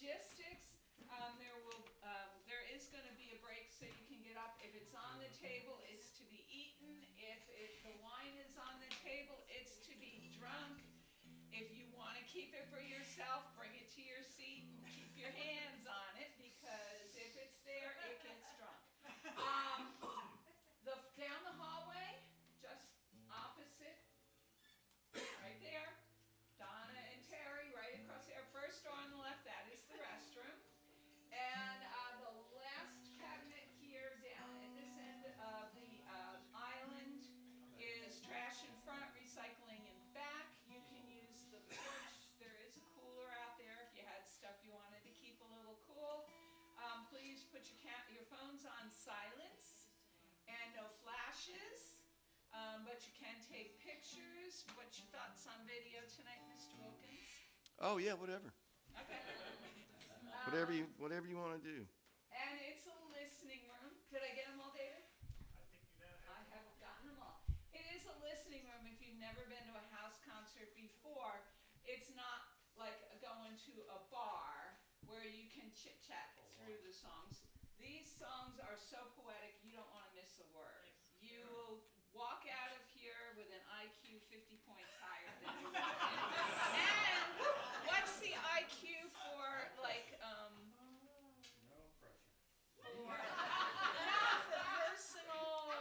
logistics, there is going to be a break so you can get up. If it's on the table, it's to be eaten. If the wine is on the table, it's to be drunk. If you want to keep it for yourself, bring it to your seat and keep your hands on it, because if it's there, it gets drunk. Down the hallway, just opposite, right there, Donna and Terry, right across there. First door on the left, that is the restroom. And the last cabinet here down at this end of the island is trash in front, recycling in back. You can use the porch. There is a cooler out there if you had stuff you wanted to keep a little cool. Please put your phones on silence and no flashes. But you can take pictures. What's your thoughts on video tonight, Mr. Wilkins? Oh yeah, whatever. Okay. Whatever you want to do. And it's a listening room. Did I get them all, David? I think you have. I have gotten them all. It is a listening room. If you've never been to a house concert before, it's not like going to a bar where you can chit-chat through the songs. These songs are so poetic, you don't want to miss a word. You will walk out of here with an IQ 50 points higher than you walked in. And what's the IQ for, like, No pressure. not for personal,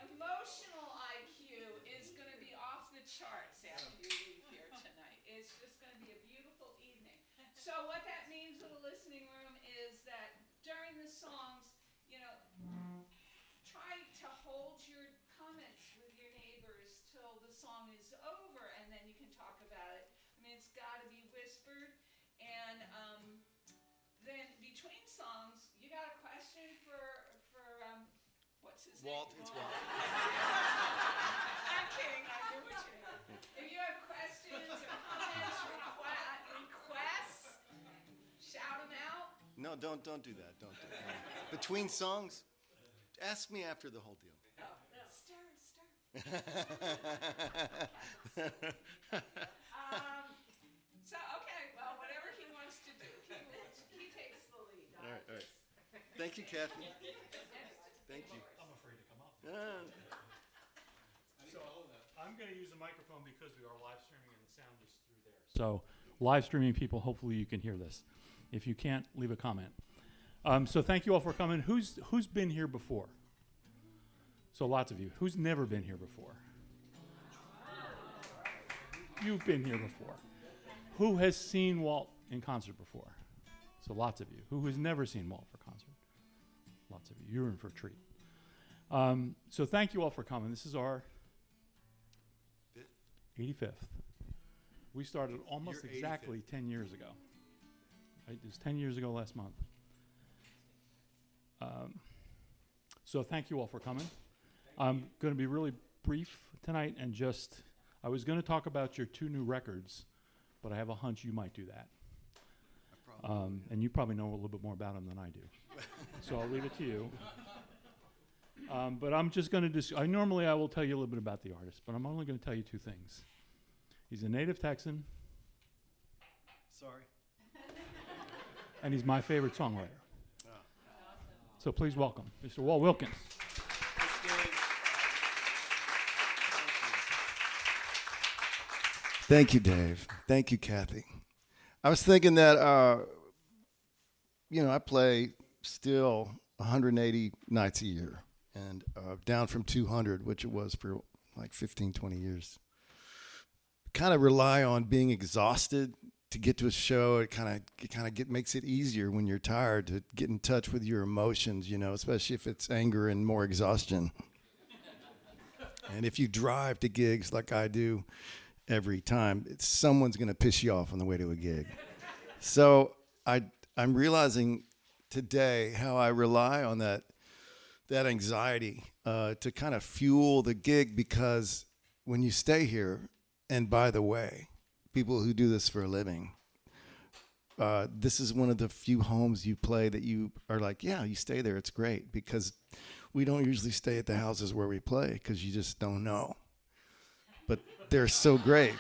emotional IQ is going to be off the charts after you leave here tonight. It's just going to be a beautiful evening. So what that means with a listening room is that during the songs, try to hold your comments with your neighbors till the song is over, and then you can talk about it. I mean, it's got to be whispered. And then between songs, you got a question for what's his Walt, name? it's Walt. I'm kidding. I do what you know. If you have questions or comments, requests, shout them out. No, don't do that. Don't do that. Between songs, ask me after the whole deal. Stir. So, okay, well, whatever he wants to do, he takes the lead. All right. Thank you, Kathy. Thank you. I'm afraid to come up. So I'm going to use a microphone because we are live streaming and the sound is through there. So live streaming people, hopefully you can hear this. If you can't, leave a comment. So thank you all for coming. Who's been here before? So lots of you. Who's never been here before? You've been here before. Who has seen Walt in concert before? So lots of you. Who has never seen Walt for concert? Lots of you. You're in for a treat. So thank you all for coming. This is our 85th. We started almost Your exactly 85th. 10 years ago. Right? It was 10 years ago last month. So thank you all for coming. I'm going to be really brief tonight and I was going to talk about your 2 new records, but I have a hunch you might do that. And you probably know a little bit more about them than I do. So I'll leave it to you. But I'm just going to normally I will tell you a little bit about the artist, but I'm only going to tell you 2 things. He's a native Texan. Sorry. And he's my favorite songwriter. So please welcome Mr. Walt Wilkins. Thank you, Dave. Thank you, Kathy. I was thinking that, I play still 180 nights a year and down from 200, which it was for like 15, 20 years. Kind of rely on being exhausted to get to a show. It kind of makes it easier when you're tired to get in touch with your emotions, especially if it's anger and more exhaustion. And if you drive to gigs like I do every time, someone's going to piss you off on the way to a gig. So I'm realizing today how I rely on that anxiety to kind of fuel the gig, because when you stay here, and by the way, people who do this for a living, this is one of the few homes you play that you are like, yeah, you stay there, it's great, because we don't usually stay at the houses where we play because you just don't know. But they're so great.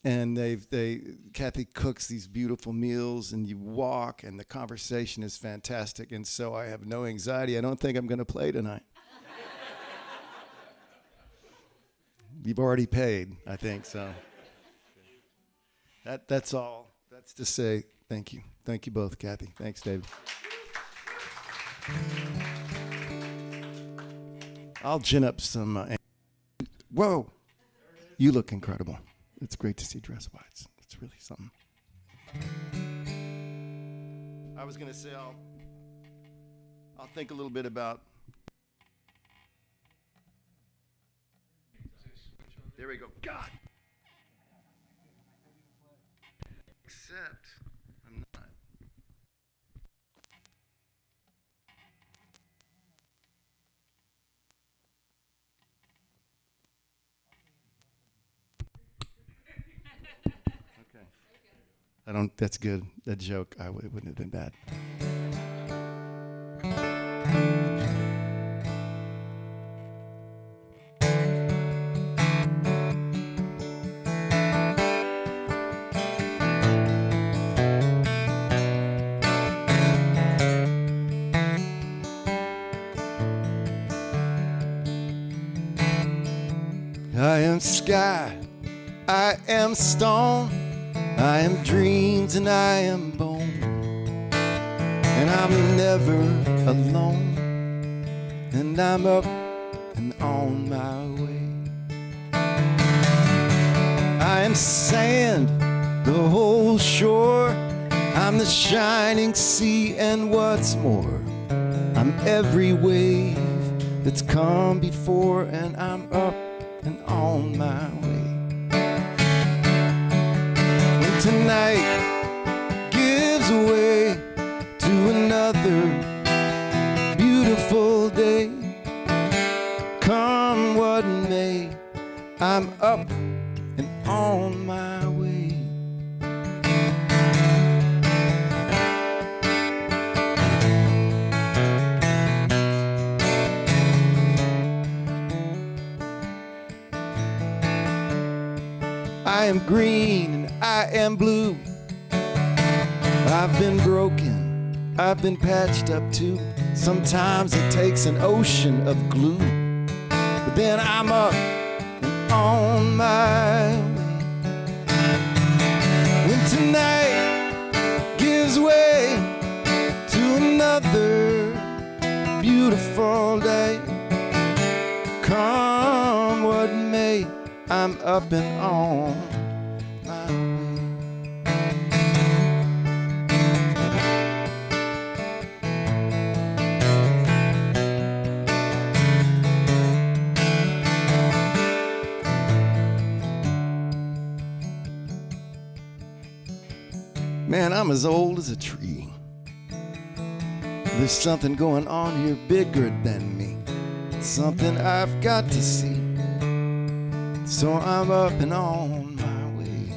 And Kathy cooks these beautiful meals, and you walk, and the conversation is fantastic. And so I have no anxiety. I don't think I'm going to play tonight. You've already paid, I think, so. That's all. That's to say thank you. Thank you both, Kathy. Thanks, David. I'll gin up some. Whoa, you look incredible. It's great to see dress whites. It's really something. I was gonna say I'll think a little bit about. There we go. God. Except I'm not. Okay. That's good. That joke, it wouldn't have been bad. I am sky, I am stone, I am dreams and I am bone, and I'm never alone, and I'm up and on my way. I am sand, the whole shore, I'm the shining sea, and what's more, I'm every wave that's come before, and I'm up and on my way. When tonight gives way to another beautiful day, come what may, I'm up and on my way. I am green and I am blue. I've been broken, I've been patched up too. Sometimes it takes an ocean of glue, but then I'm up and on my way. When tonight gives way to another beautiful day, come what may, I'm up and on my way. Man, I'm as old as a tree. There's something going on here bigger than me. It's something I've got to see. So I'm up and on my way.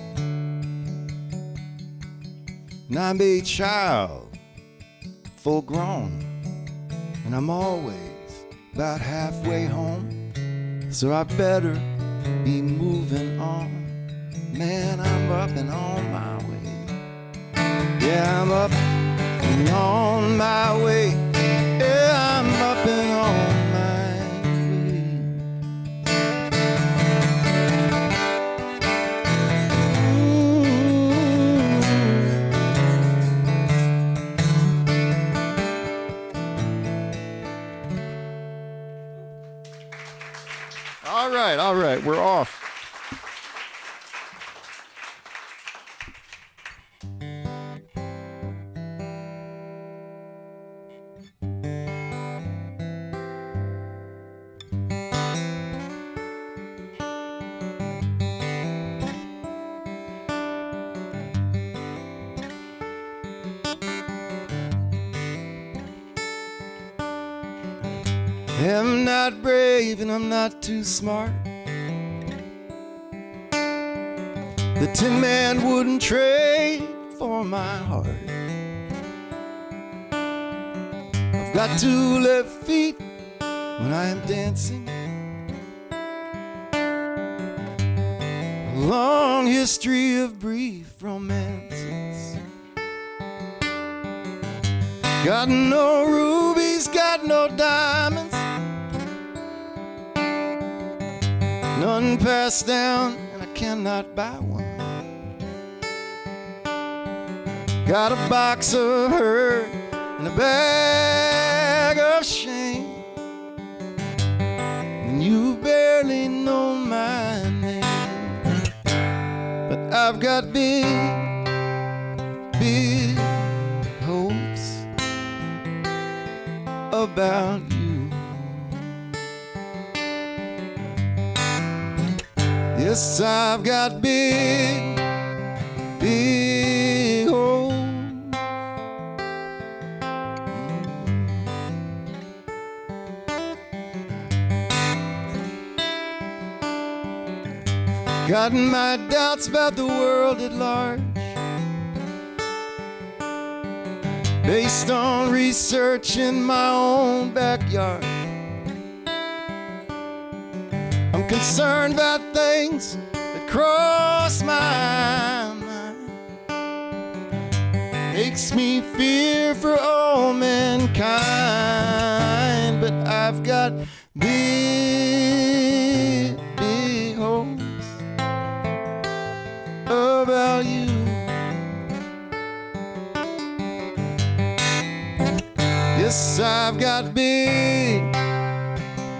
And I'm a child, full grown, and I'm always about halfway home. So I better be moving on. Man, I'm up and on my way. Yeah, I'm up and on my way. Yeah, I'm up and on my way. All right, we're off. I'm not brave and I'm not too smart. The Tin Man wouldn't trade for my heart. I've got 2 left feet when I am dancing. long history of brief romances. Got no rubies, got no diamonds, none passed down, and I cannot buy one. Got a box of hurt and a bag of shame, and you barely know my name. But I've got big, big hopes about you. Yes, I've got big, big hopes. Got my doubts about the world at large, based on research in my own backyard. I'm concerned about things that cross my mind, makes me fear for all mankind. But I've got big, big hopes about you. Yes, I've got big,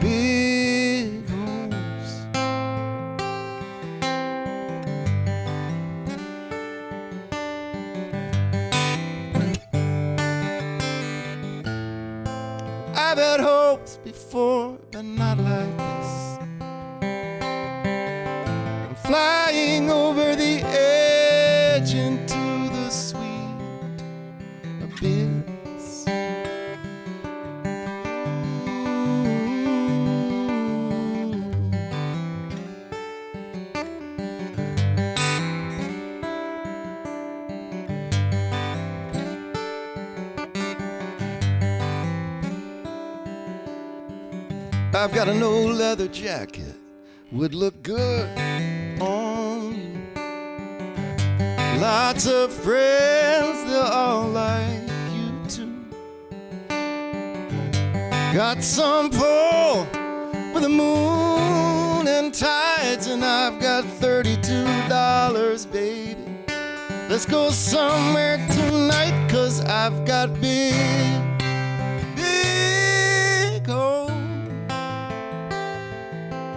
big hopes. I've had hopes before, but not like this. I'm flying over the edge into the sweet abyss. I've got an old leather jacket, would look good on you. Lots of friends, they'll all like you too. Got some pull with the moon and tides, and I've got $32, baby. Let's go somewhere tonight, 'cause I've got big, big hopes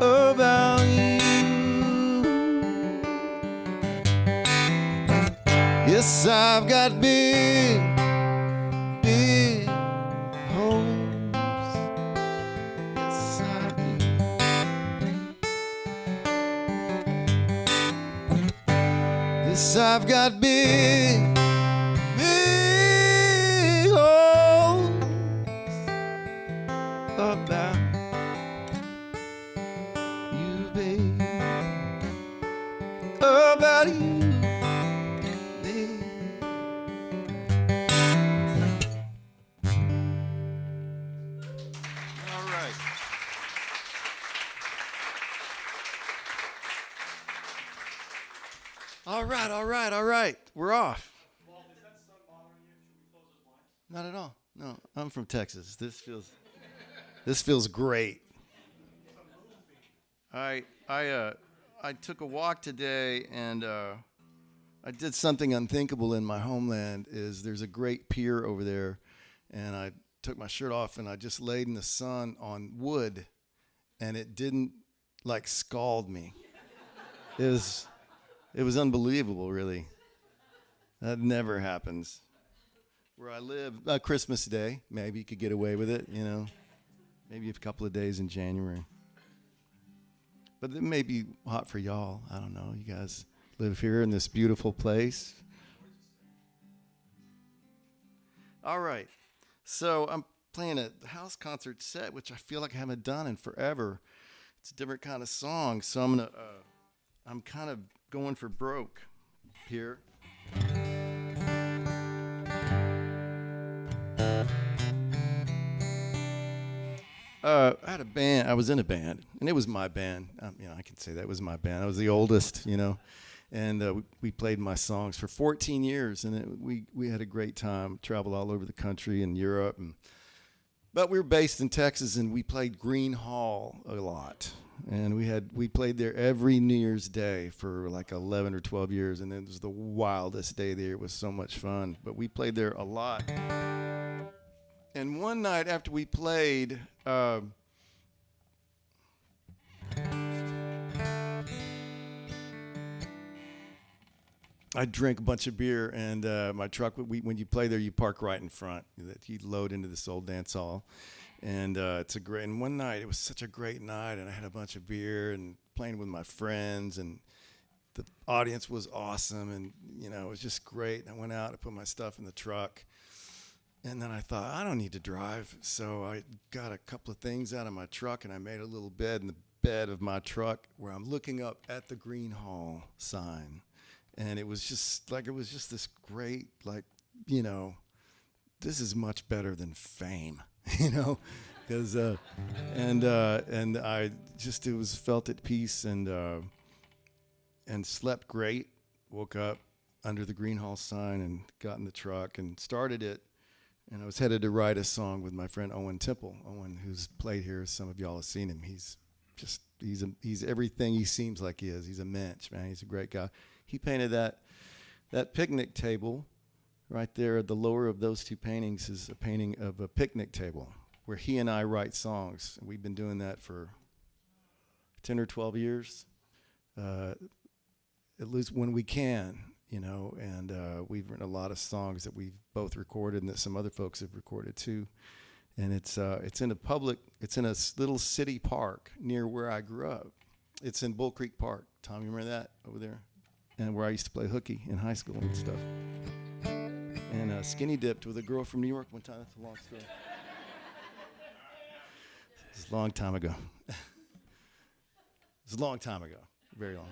about you. Yes, I've got big, big hopes. Yes, I do. Yes, I've got big, big hopes about you, babe. About you. All right. We're off. Walt, is that sun bothering you? Should we close those blinds? Not at all. No, I'm from Texas. This feels great. I took a walk today, and I did something unthinkable in my homeland. There's a great pier over there, and I took my shirt off and I just laid in the sun on wood, and it didn't like scald me. It was unbelievable, really. That never happens. Where I live, Christmas Day, maybe you could get away with it, you know. Maybe a couple of days in January. But it may be hot for y'all. I don't know. You guys live here in this beautiful place. All right. So I'm playing a house concert set, which I feel like I haven't done in forever. It's a different kind of song, so I'm kind of going for broke here. I had a band. I was in a band, and it was my band. I can say that it was my band. I was the oldest, and we played my songs for 14 years, and we had a great time. Traveled all over the country and Europe, but we were based in Texas, and we played Green Hall a lot, and we played there every New Year's Day for like 11 or 12 years, and it was the wildest day there. It was so much fun, but we played there a lot. And one night after we played, I drank a bunch of beer, and my truck, when you play there, you park right in front. You load into this old dance hall, and and one night, it was such a great night, and I had a bunch of beer and playing with my friends, and the audience was awesome, and, it was just great. And I went out and put my stuff in the truck. And then I thought, I don't need to drive. So I got a couple of things out of my truck, and I made a little bed in the bed of my truck where I'm looking up at the Green Hall sign. And it was just this great, this is much better than fame, because, and I just, felt at peace and slept great, woke up under the Green Hall sign and got in the truck and started it. And I was headed to write a song with my friend Owen Temple. Owen, who's played here, some of y'all have seen him. He's everything he seems like he is. He's a mensch, man. He's a great guy. He painted that picnic table right there. The lower of those two paintings is a painting of a picnic table where he and I write songs. We've been doing that for 10 or 12 years, at least when we can. And we've written a lot of songs that we've both recorded and that some other folks have recorded too. And it's in a little city park near where I grew up. It's in Bull Creek Park. Tom, you remember that over there? And where I used to play hooky in high school and stuff. And skinny dipped with a girl from New York one time. That's a long story. It's a long time ago. It's a long time ago. Very long.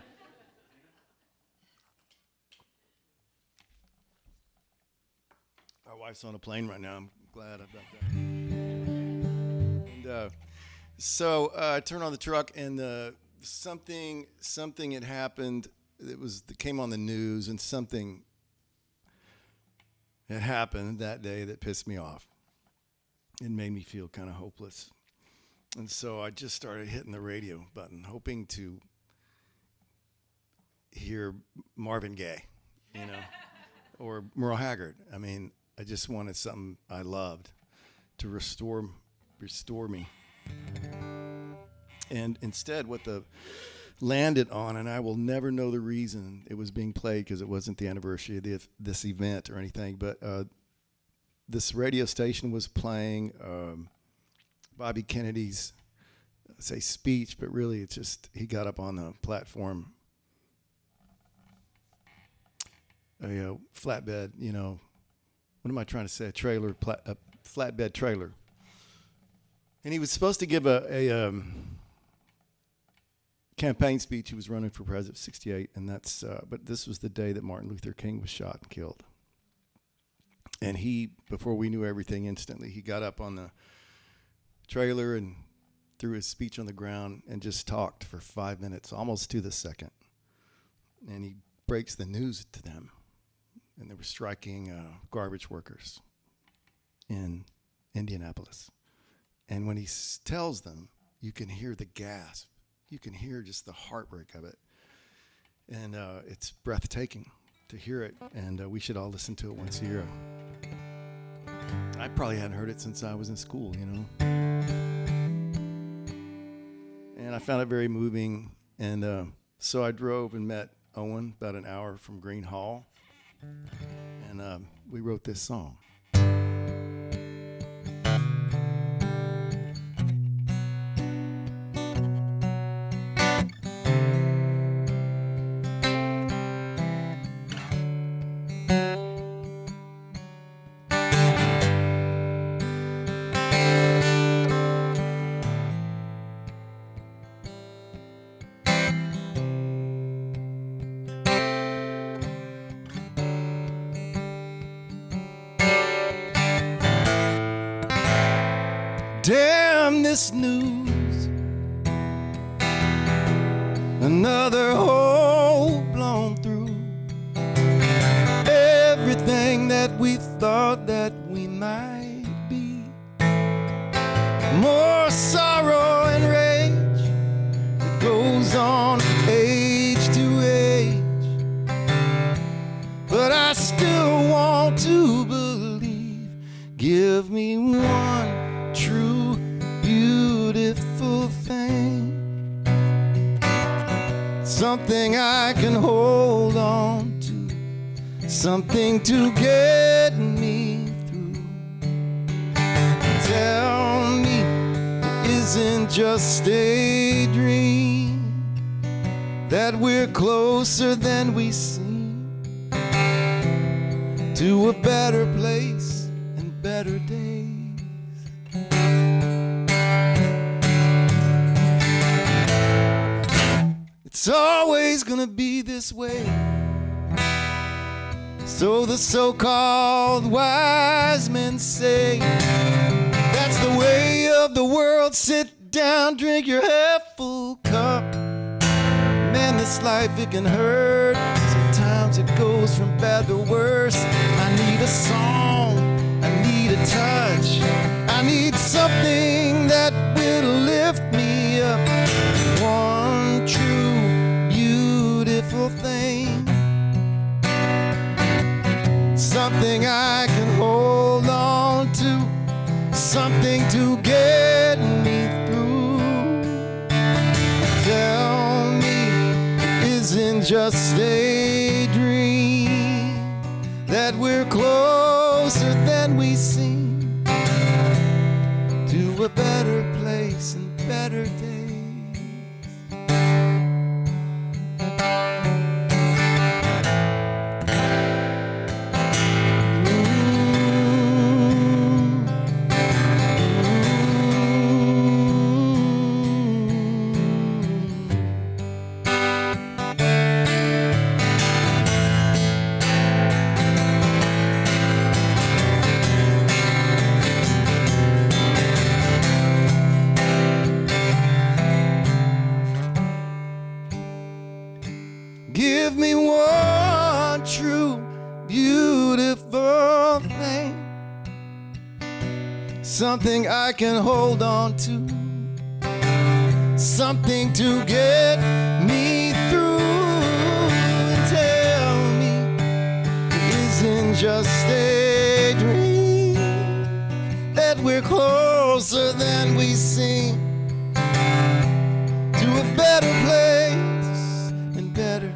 My wife's on a plane right now. I'm glad about that. And so I turned on the truck, and something had happened. It came on the news, and something had happened that day that pissed me off. It made me feel kind of hopeless. And so I just started hitting the radio button, hoping to hear Marvin Gaye, or Merle Haggard. I mean, I just wanted something I loved to restore me. And instead, what the landed on, and I will never know the reason it was being played because it wasn't the anniversary of this event or anything, but this radio station was playing Bobby Kennedy's, speech, but really it's just, he got up on the platform, a flatbed, what am I trying to say? A flatbed trailer. And he was supposed to give a campaign speech. He was running for president, 68, and but this was the day that Martin Luther King was shot and killed. And before we knew everything, instantly, he got up on the trailer and threw his speech on the ground and just talked for 5 minutes, almost to the second. And he breaks the news to them. And they were striking garbage workers in Indianapolis. And when he tells them, you can hear the gasp. You can hear just the heartbreak of it. And it's breathtaking to hear it. And we should all listen to it once a year. I probably hadn't heard it since I was in school, And I found it very moving. And so I drove and met Owen about an hour from Green Hall. And we wrote this song. Damn this news. Another hole blown through. Everything that we thought that we might be. More sorrow and rage that goes on age to age. But I still want to believe. Give me one true, beautiful thing. Something I can hold on to. Something to get me through. Tell me it isn't just a dream. That we're closer than we seem. To a better place and better days. It's always gonna be this way. So the so-called wise men say. That's the way of the world. Sit down, drink your half full cup. Man, this life, it can hurt. Sometimes it goes from bad to worse. I need a song, I need a touch. I need something that will lift me up. One true, beautiful thing. Something I can hold on to. Something to get me through. Tell me it isn't just a dream. That we're closer than we seem. To a better place and better days. Give me one true, beautiful thing. Something I can hold on to. Something to get me through. And tell me it isn't just a dream. That we're closer than we seem. To a better place and better days.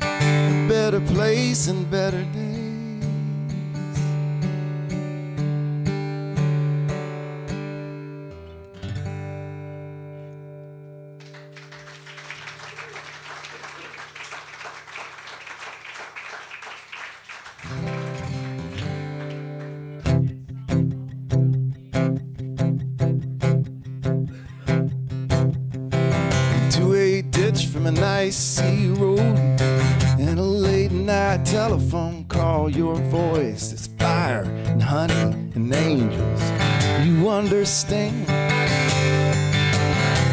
A better place and better days. To a ditch from an icy road. And a late night telephone call, your voice is fire and honey and angels. You understand.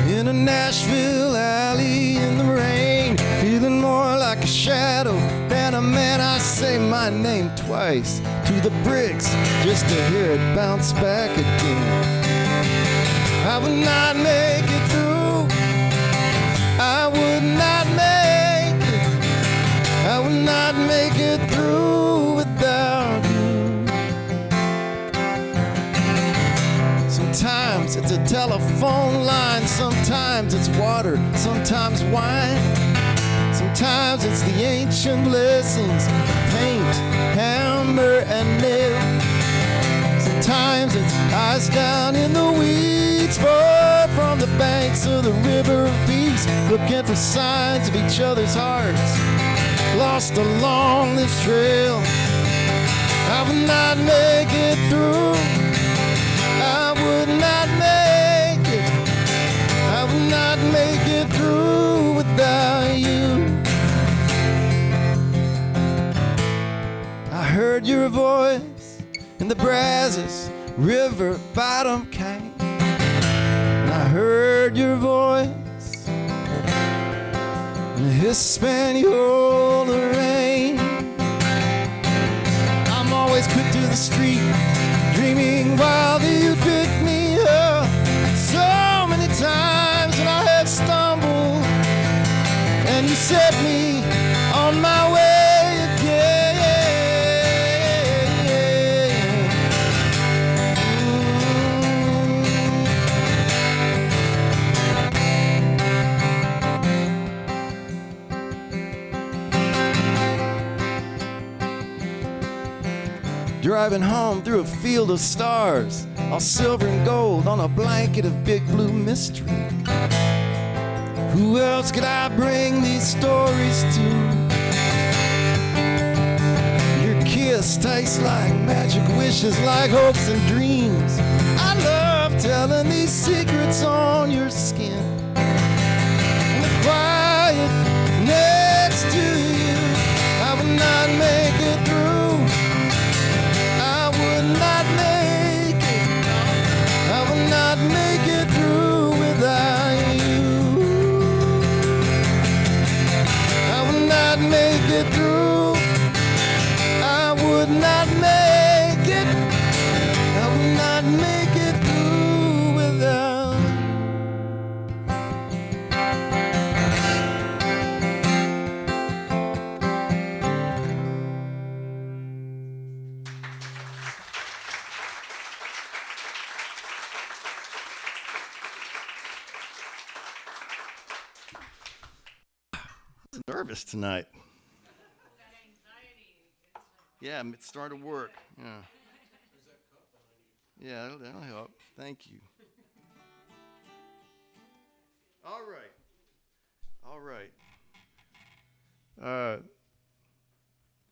In a Nashville alley in the rain, feeling more like a shadow than a man. I say my name twice to the bricks just to hear it bounce back again. I would not make it through. I would not make it. I would not make it through without you. Sometimes it's a telephone line, sometimes it's water, sometimes wine. Sometimes it's the ancient blessings, paint, hammer, and nail. Sometimes it's eyes down in the weeds, far from the banks of the river of peace, looking for signs of each other's hearts, lost along this trail. I would not make it through. I would not make it. I would not make it through without you. I heard your voice in the Brazos River bottom cane. heard your voice in Hispaniola rain. I'm always quick to the street, dreaming while you pick me up. So many times when I have stumbled, and you set me on my way again. Driving home through a field of stars, all silver and gold on a blanket of big blue mystery. Who else could I bring these stories to? Your kiss tastes like magic wishes, like hopes and dreams. I love telling these secrets on your skin. And the quiet next to you, I would not make it through. I would not make it. I would not make it through without you. I would not make it through. I would not make it. I would not make it through without you. Nervous tonight. Yeah, it's starting to work. Yeah. Yeah, that'll help. Thank you. All right. All right.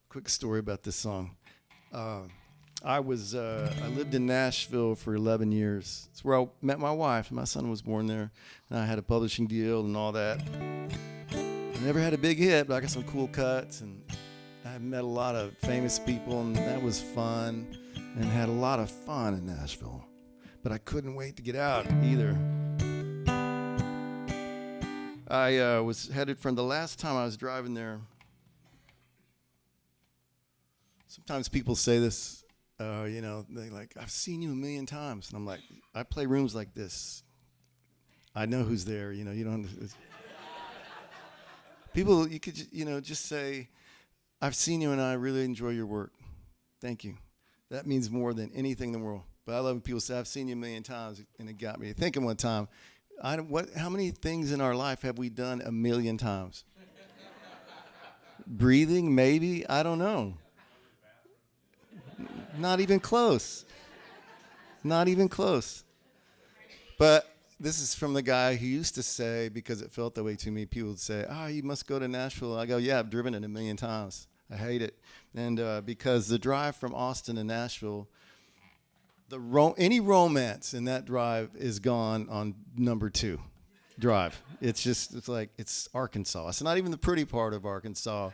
Quick story about this song. I lived in Nashville for 11 years. It's where I met my wife. My son was born there, and I had a publishing deal and all that. I never had a big hit, but I got some cool cuts, and I met a lot of famous people, and that was fun, and had a lot of fun in Nashville. But I couldn't wait to get out either. I was headed from the last time I was driving there. Sometimes people say this, they like, I've seen you a million times. And I'm like, I play rooms like this. I know who's there, you don't. People, you could, just say, I've seen you and I really enjoy your work. Thank you. That means more than anything in the world. But I love when people say, I've seen you a million times, and it got me thinking one time, how many things in our life have we done a million times? Breathing, maybe? I don't know. Not even close. Not even close. But this is from the guy who used to say, because it felt that way to me, people would say, you must go to Nashville. I go, yeah, I've driven it a million times. I hate it. And because the drive from Austin to Nashville, any romance in that drive is gone on number 2 drive. It's Arkansas. It's not even the pretty part of Arkansas.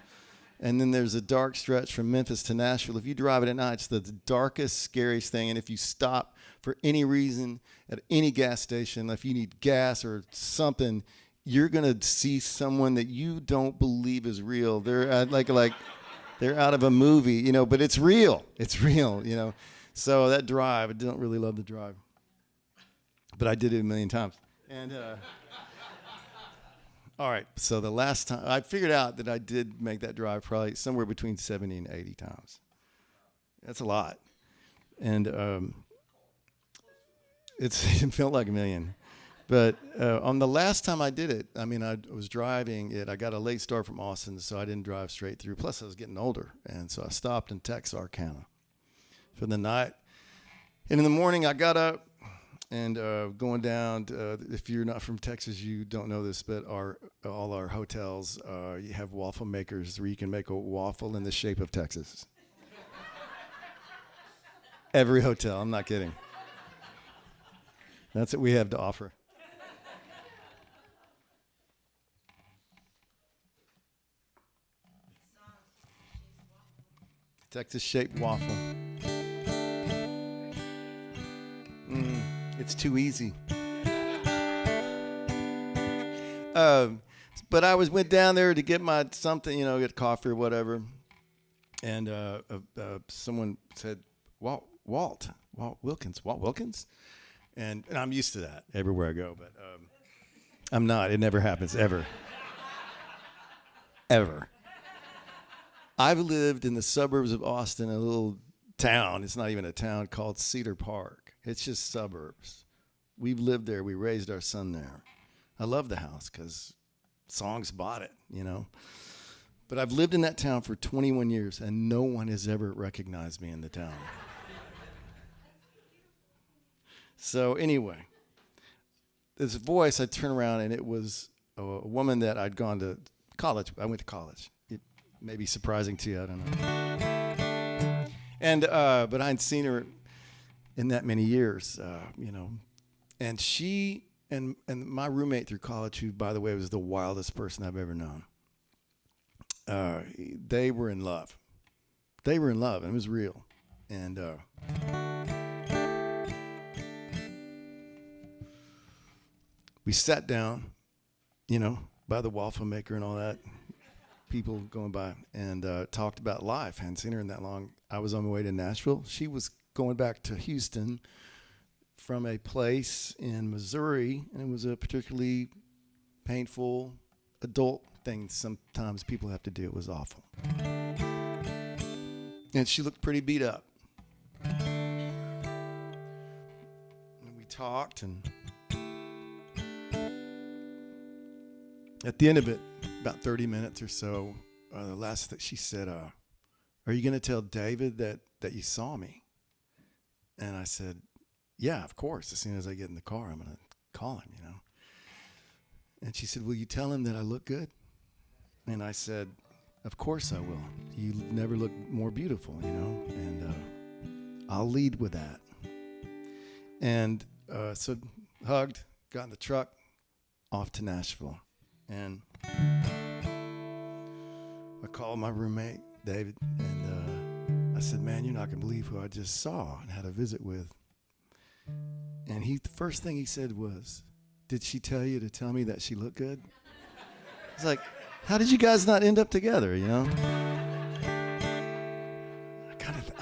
And then there's a dark stretch from Memphis to Nashville. If you drive it at night, it's the darkest, scariest thing. And if you stop for any reason at any gas station, if you need gas or something, you're going to see someone that you don't believe is real. They're like they're out of a movie, but it's real. It's real, So that drive, I don't really love the drive. But I did it a million times. And all right, so the last time, I figured out that I did make that drive probably somewhere between 70 and 80 times. That's a lot. And it felt like a million. But on the last time I did it, I was driving it. I got a late start from Austin, so I didn't drive straight through. Plus, I was getting older, and so I stopped in Texarkana for the night. And in the morning, I got up and going down. If you're not from Texas, you don't know this, but all our hotels, you have waffle makers where you can make a waffle in the shape of Texas. Every hotel, I'm not kidding. That's what we have to offer. Texas-shaped waffle. It's too easy. But I went down there to get my something, get coffee or whatever. And someone said, Walt Wilkins. And I'm used to that everywhere I go, but I'm not. It never happens, ever. Ever. I've lived in the suburbs of Austin, a little town. It's not even a town, called Cedar Park. It's just suburbs. We've lived there. We raised our son there. I love the house because Songs bought it, But I've lived in that town for 21 years, and no one has ever recognized me in the town. So anyway, this voice, I turn around, and it was a woman that I'd gone to college. I went to college. It may be surprising to you, I don't know. And but I hadn't seen her in that many years, And she and my roommate through college, who, by the way, was the wildest person I've ever known, they were in love. They were in love, and it was real. And we sat down, by the waffle maker and all that, people going by, and talked about life. Hadn't seen her in that long. I was on my way to Nashville. She was going back to Houston from a place in Missouri, and it was a particularly painful adult thing sometimes people have to do. It was awful. And she looked pretty beat up. And we talked, and at the end of it, about 30 minutes or so, the last thing she said, are you going to tell David that you saw me? And I said, yeah, of course. As soon as I get in the car, I'm going to call him, And she said, will you tell him that I look good? And I said, of course I will. You never look more beautiful, And I'll lead with that. And so hugged, got in the truck, off to Nashville. And I called my roommate, David, and I said, man, you're not going to believe who I just saw and had a visit with. And the first thing he said was, did she tell you to tell me that she looked good? It's like, how did you guys not end up together, I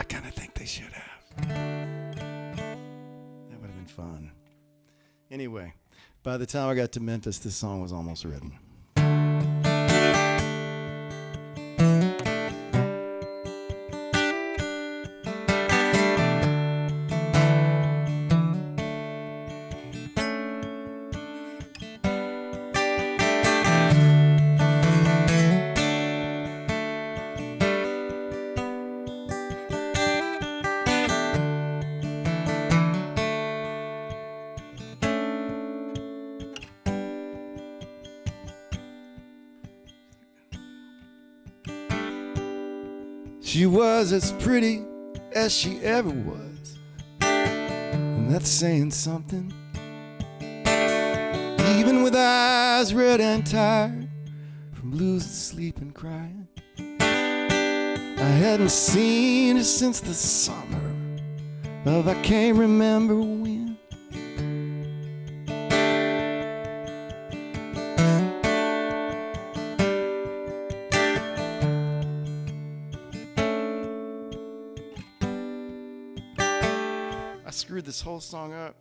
kind of think they should have. That would have been fun. Anyway, by the time I got to Memphis, this song was almost written. She was as pretty as she ever was, and that's saying something. Even with eyes red and tired from losing sleep and crying, I hadn't seen her since the summer of I can't remember when. I screwed this whole song up.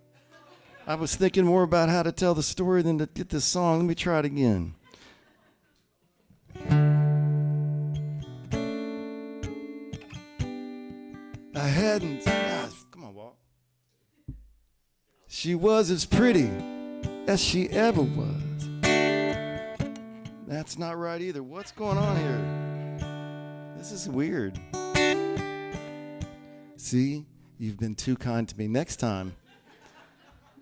I was thinking more about how to tell the story than to get this song. Let me try it again. I hadn't. Come on, Walt. She was as pretty as she ever was. That's not right either. What's going on here? This is weird. See? You've been too kind to me. Next time,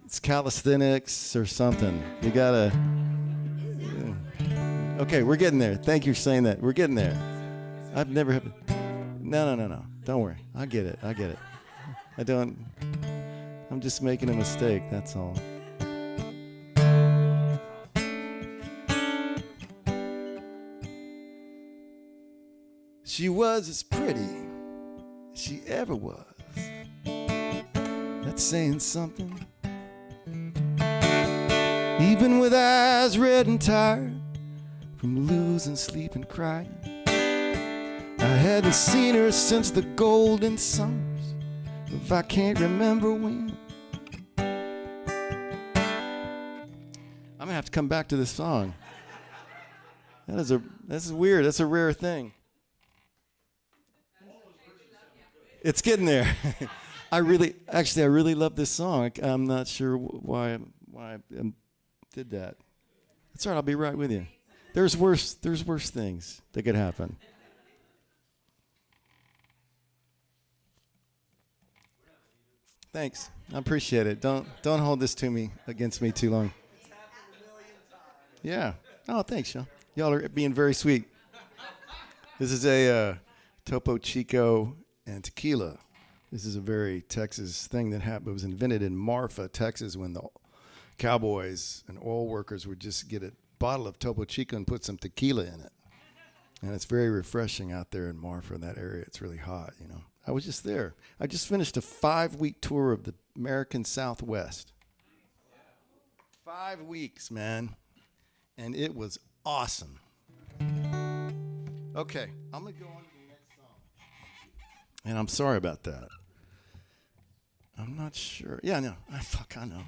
it's calisthenics or something. You gotta. Okay, we're getting there. Thank you for saying that. We're getting there. I've never had. No. Don't worry. I get it. I don't. I'm just making a mistake. That's all. She was as pretty as she ever was. That's saying something. even with eyes red and tired from losing sleep and crying. I hadn't seen her since the golden summers, if I can't remember when. I'm gonna have to come back to this song. This is weird. That's a rare thing. It's getting there. I really love this song. I'm not sure why I did that. It's all right. I'll be right with you. There's worse things that could happen. Thanks. I appreciate it. Don't hold this against me too long. Yeah. Oh, thanks, y'all. Y'all are being very sweet. This is a Topo Chico and tequila. This is a very Texas thing that happened. It was invented in Marfa, Texas, when the cowboys and oil workers would just get a bottle of Topo Chico and put some tequila in it. And it's very refreshing out there in Marfa, in that area. It's really hot, you know. I was just there. I just finished a 5-week tour of the American Southwest. 5 weeks, man. And it was awesome. Okay, I'm going to go on to the next song. And I'm sorry about that. I'm not sure. Yeah, no. I know.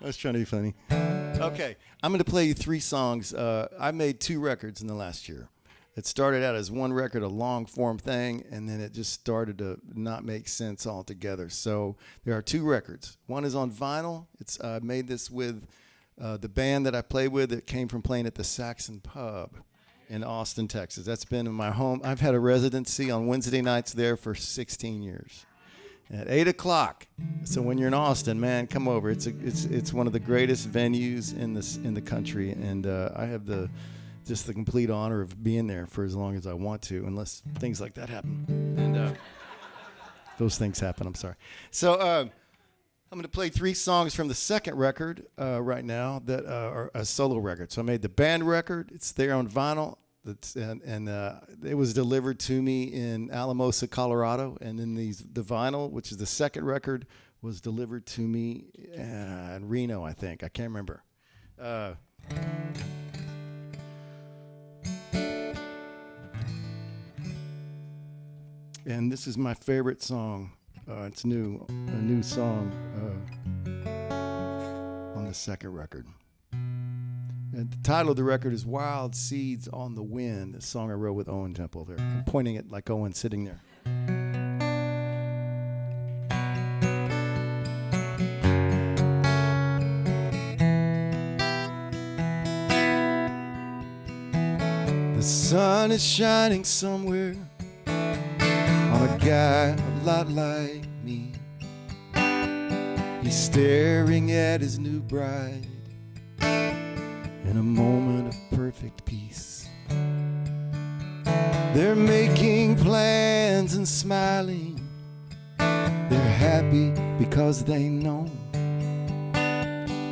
I was trying to be funny. Okay, I'm going to play you 3 songs. I made 2 records in the last year. It started out as one record, a long-form thing, and then it just started to not make sense altogether. So there are 2 records. One is on vinyl. I made this with the band that I played with that came from playing at the Saxon Pub in Austin, Texas. That's been my home. I've had a residency on Wednesday nights there for 16 years. At 8 o'clock. So when you're in Austin, man, come over. It's one of the greatest venues in the country, and I have the complete honor of being there for as long as I want to, unless things like that happen. And those things happen, I'm sorry. So I'm going to play 3 songs from the second record right now that are a solo record. So I made the band record. It's there on vinyl. And it was delivered to me in Alamosa, Colorado. And then the vinyl, which is the second record, was delivered to me in Reno, I think. I can't remember. And this is my favorite song. It's a new song on the second record. And the title of the record is Wild Seeds on the Wind, a song I wrote with Owen Temple there. I'm pointing it like Owen sitting there. The sun is shining somewhere on a guy a lot like me. He's staring at his new bride in a moment of perfect peace. They're making plans and smiling. They're happy because they know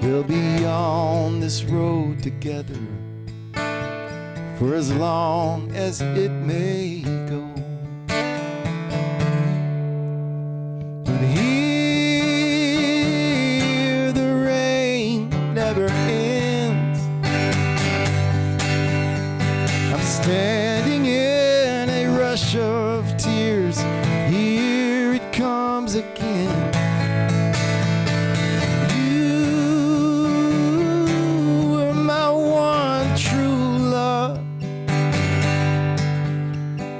they'll be on this road together for as long as it may go. But here the rain never ends. I'm standing in a rush of tears. Here it comes again. You were my one true love.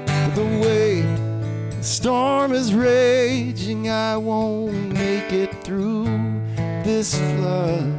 But the way the storm is raging, I won't make it through this flood.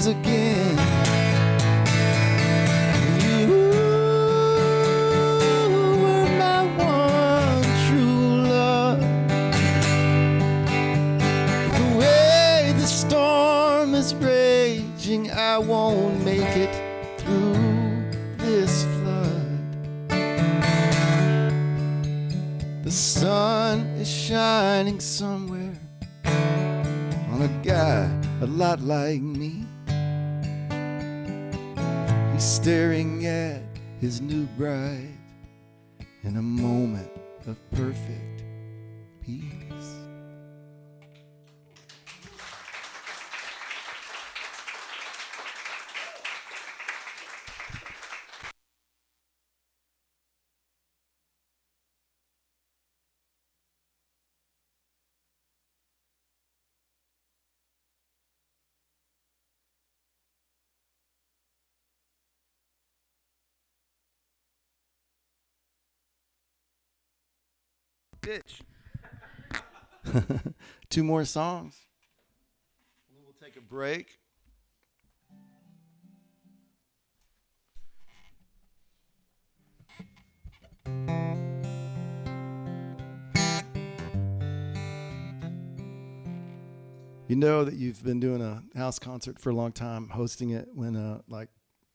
Again, you were my raging, I won't make it through this flood. The sun is shining somewhere on a guy a lot like me. He's staring at his new bride in a moment of perfect peace. Bitch. 2 more songs. And then we'll take a break. You know that you've been doing a house concert for a long time, hosting it when like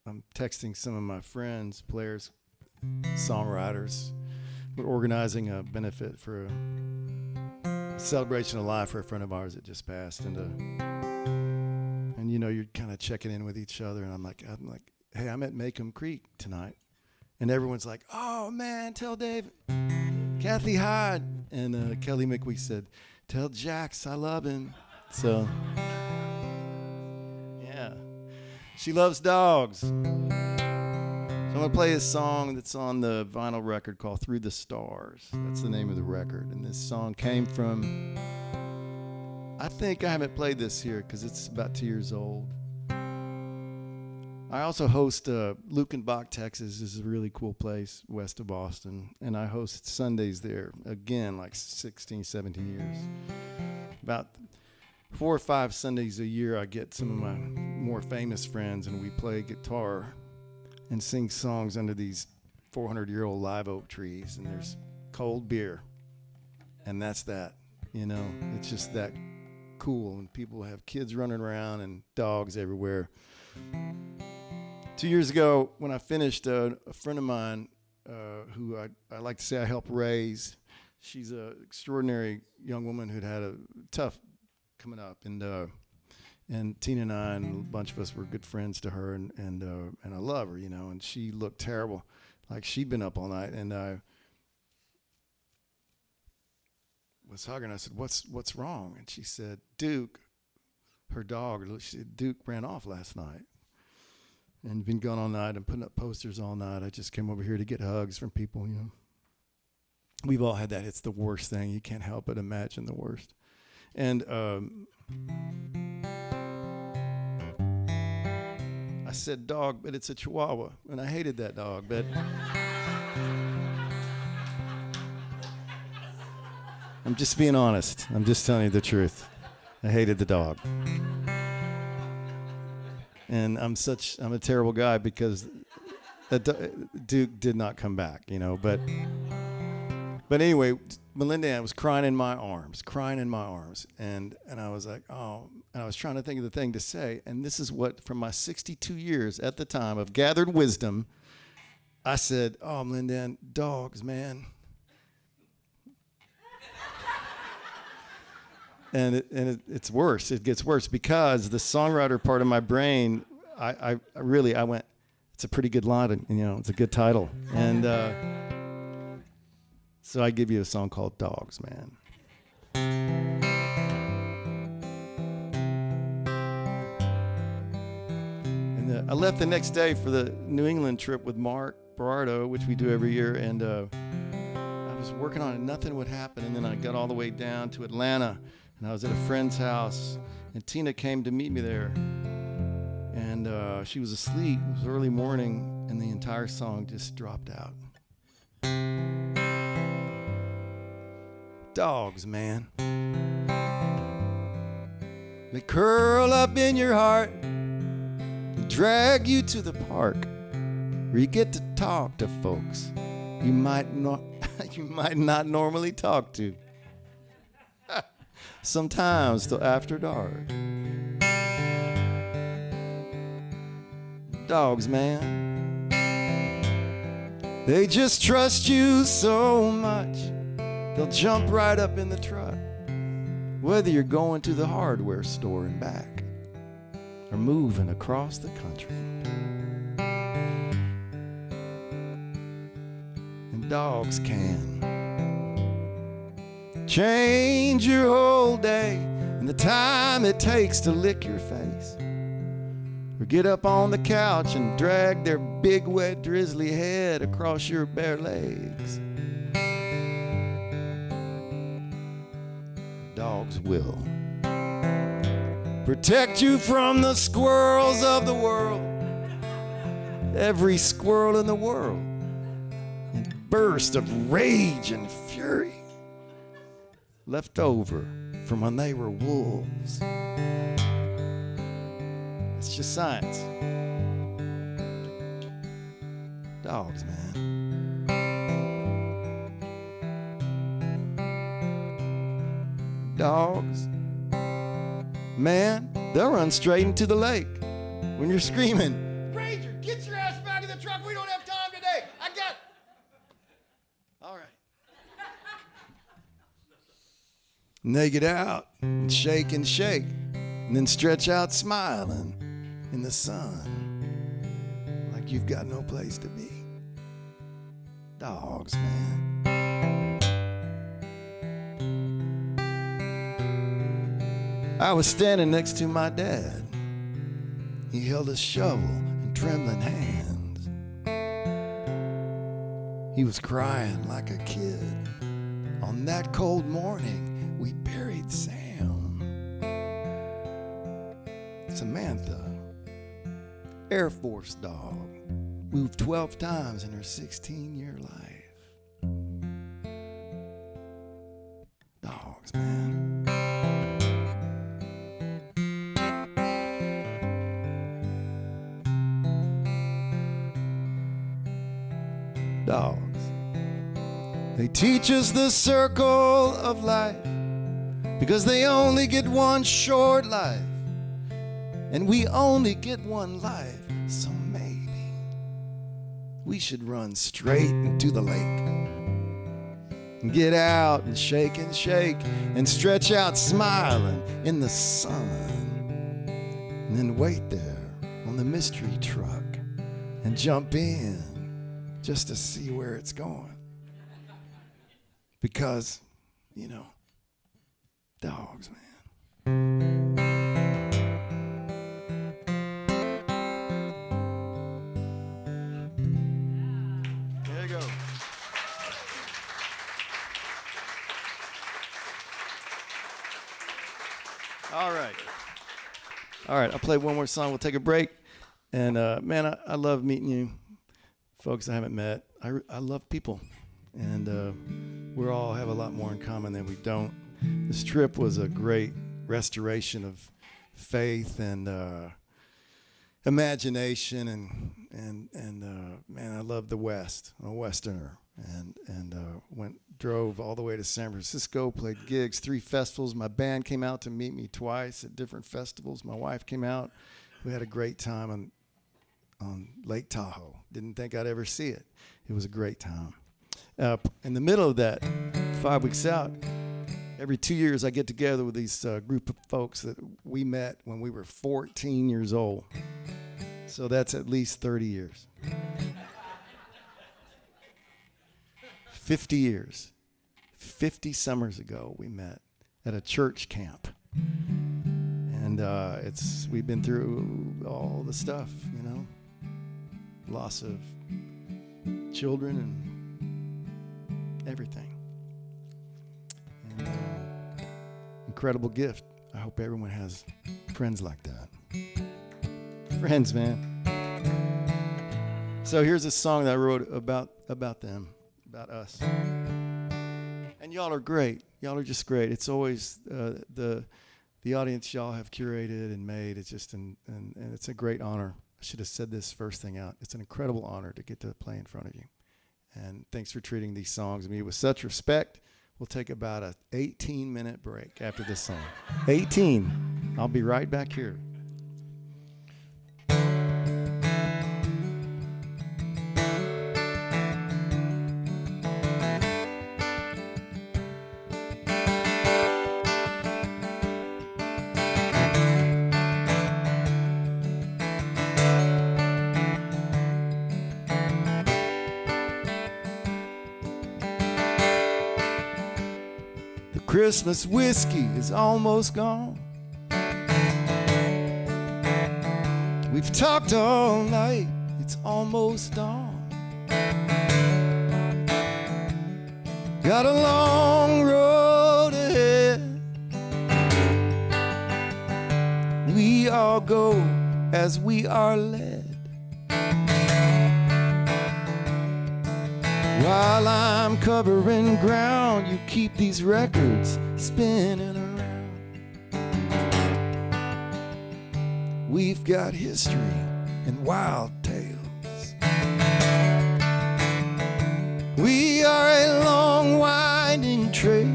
I'm texting some of my friends, players, songwriters. We're organizing a benefit for a celebration of life for a friend of ours that just passed, and you know, you're kind of checking in with each other, and I'm like, hey, I'm at Macum Creek tonight, and everyone's like, oh man, tell Dave, Kathy Hyde, and Kelly McWee said, tell Jax I love him. So yeah, she loves dogs. So I'm going to play a song that's on the vinyl record called Through the Stars. That's the name of the record. And this song came from, I think I haven't played this here because it's about 2 years old. I also host Lukenbach, Texas. This is a really cool place west of Boston. And I host Sundays there, again, like 16, 17 years. About 4 or 5 Sundays a year, I get some of my more famous friends, and we play guitar and sing songs under these 400-year-old live oak trees, and there's cold beer, and that's that, you know. It's just that cool, and people have kids running around and dogs everywhere. 2 years ago, when I finished, a friend of mine who I like to say I helped raise, she's an extraordinary young woman who'd had a tough coming up, and Tina and I and a bunch of us were good friends to her, and I love her, you know. And she looked terrible, like she'd been up all night. And I was hugging her. I said, "What's wrong?" And she said, "Duke, her dog. She said, Duke ran off last night, and been gone all night and putting up posters all night. I just came over here to get hugs from people, you know. We've all had that. It's the worst thing. You can't help but imagine the worst." And I said dog, but it's a Chihuahua, and I hated that dog, but I'm just being honest. I'm just telling you the truth. I hated the dog. And I'm a terrible guy because Duke did not come back, you know, but anyway, Melinda Ann was crying in my arms, and I was like, oh, and I was trying to think of the thing to say, and this is what, from my 62 years at the time of gathered wisdom, I said, oh, Melinda Ann, dogs, man. And it's worse. It gets worse because the songwriter part of my brain, I went, it's a pretty good line, you know, it's a good title, and so I give you a song called Dogs, Man. And I left the next day for the New England trip with Mark Berardo, which we do every year, and I was working on it. Nothing would happen, and then I got all the way down to Atlanta, and I was at a friend's house, and Tina came to meet me there, and she was asleep. It was early morning, and the entire song just dropped out. Dogs, man. They curl up in your heart and drag you to the park where you get to talk to folks you might not normally talk to. Sometimes till after dark. Dogs, man. They just trust you so much. They'll jump right up in the truck, whether you're going to the hardware store and back or moving across the country. And dogs can change your whole day and the time it takes to lick your face, or get up on the couch and drag their big, wet, drizzly head across your bare legs. Dogs will protect you from the squirrels of the world, every squirrel in the world, and burst of rage and fury left over from when they were wolves. It's just science. Dogs, man. Dogs, man, they'll run straight into the lake when you're screaming, "Ranger, get your ass back in the truck. We don't have time today. I got..." All right. And they get out and shake, and then stretch out smiling in the sun like you've got no place to be. Dogs, man. I was standing next to my dad. He held a shovel in trembling hands. He was crying like a kid. On that cold morning, we buried Sam. Samantha, Air Force dog, moved 12 times in her 16-year life. Dogs, man. Dogs. They teach us the circle of life because they only get one short life, and we only get one life. So maybe we should run straight into the lake and get out and shake and stretch out smiling in the sun, and then wait there on the mystery truck and jump in just to see where it's going. Because, you know, dogs, man. There you go. All right. All right, I'll play one more song. We'll take a break. And, man, I love meeting you. Folks I haven't met. I love people, and we all have a lot more in common than we don't. This trip was a great restoration of faith and imagination, and man, I love the West. I'm a Westerner, and drove all the way to San Francisco, played gigs, 3 festivals. My band came out to meet me twice at different festivals. My wife came out. We had a great time on Lake Tahoe. Didn't think I'd ever see it. It was a great time. In the middle of that, 5 weeks out, every 2 years I get together with these group of folks that we met when we were 14 years old. So that's at least 30 years. 50 years. 50 summers ago we met at a church camp. And we've been through all the stuff, you know. Loss of children and everything. And incredible gift. I hope everyone has friends like that. Friends, man. So here's a song that I wrote about them, about us. And y'all are great. Y'all are just great. It's always the audience y'all have curated and made. It's just and it's a great honor. I should have said this first thing out. It's an incredible honor to get to play in front of you. And thanks for treating these songs with me with such respect. We'll take about an 18-minute break after this song. 18. I'll be right back here. Christmas whiskey is almost gone. We've talked all night, it's almost dawn. Got a long road ahead. We all go as we are led. While I'm covering ground, you keep these records spinning around. We've got history and wild tales. We are a long winding trail.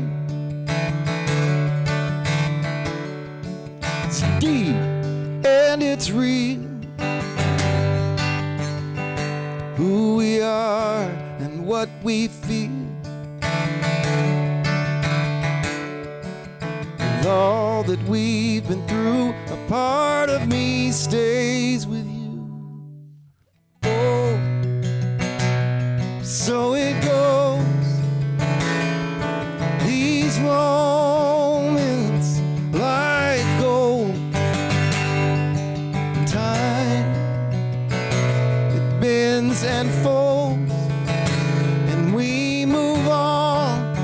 It's deep and it's real. Who we are and what we feel. With all that we've been through, a part of me stays with you. Oh, so it goes. These moments like gold. Time, it bends and folds, and we move on,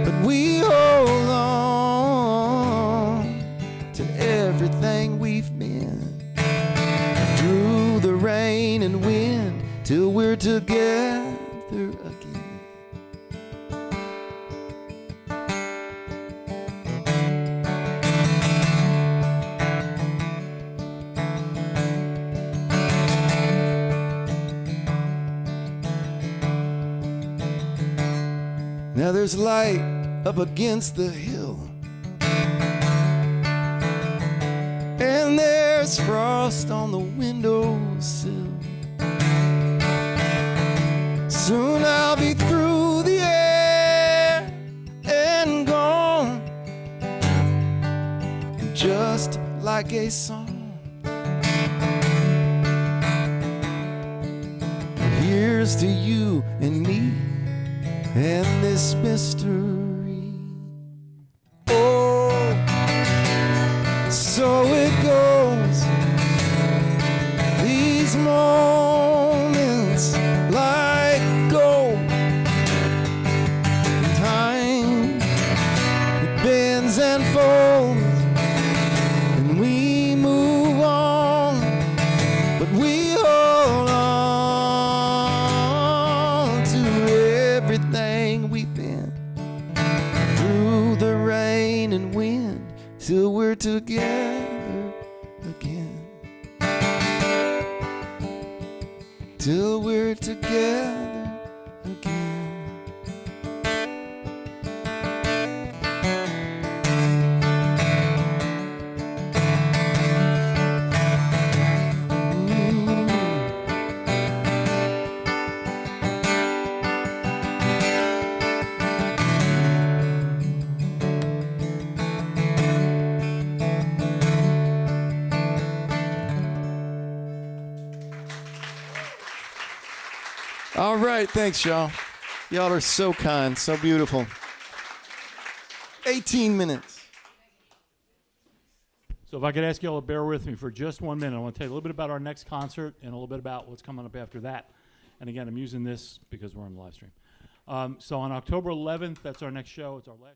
but we hold on to everything we've been, through the rain and wind, till we're together again. Now there's light up against the hill, and there's frost on the windowsill. Soon I'll be through the air and gone, just like a song. Here's to you and me and this mystery. Oh, so it goes. These moments like gold. Time, it bends and folds, and we move on, but we hold on to everything we've been, through the rain and wind, till we're together again. Till we're together again. All right, thanks, y'all. Y'all are so kind, so beautiful. 18 minutes. So if I could ask you all to bear with me for just 1 minute, I want to tell you a little bit about our next concert and a little bit about what's coming up after that. And again, I'm using this because we're on the live stream. So on October 11th, that's our next show. It's our last.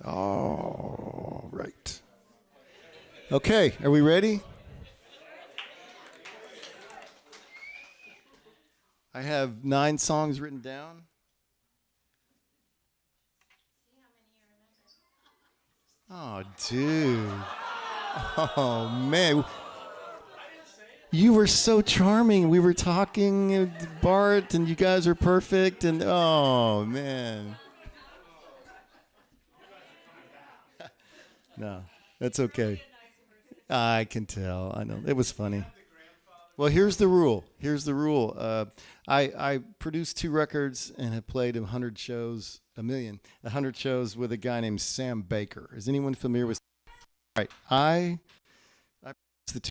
All right. Okay, are we ready? I have 9 songs written down. Oh, dude. Oh, man. You were so charming. We were talking, Bart, and you guys are perfect. And oh, man. No, that's okay. I can tell. I know. It was funny. Well, here's the rule. I produced 2 records and have played 100 shows, 100 shows with a guy named Sam Baker. Is anyone familiar with? All right. I produced the 2.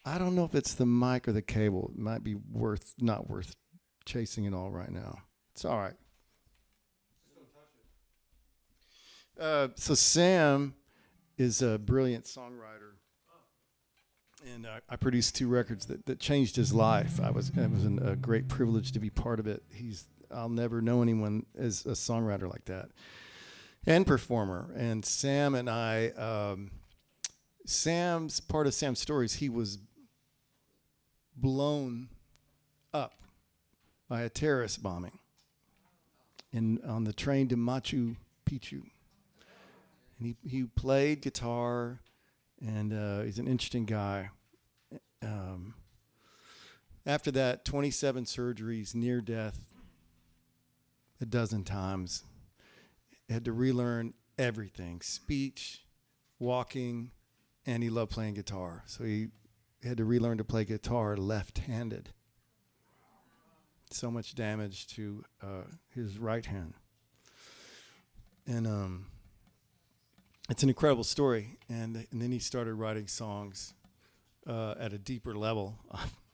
I don't know if it's the mic or the cable. It might be not worth chasing it all right now. It's all right. So Sam is a brilliant songwriter, and I produced 2 records that changed his life. It was a great privilege to be part of it. I'll never know anyone as a songwriter like that, and performer. And Sam and I, part of Sam's stories, he was blown up by a terrorist bombing on the train to Machu Picchu. And he played guitar, and he's an interesting guy. After that, 27 surgeries, near death, 12 times. Had to relearn everything, speech, walking, and he loved playing guitar. So he had to relearn to play guitar left-handed. So much damage to his right hand. And it's an incredible story. And then he started writing songs at a deeper level,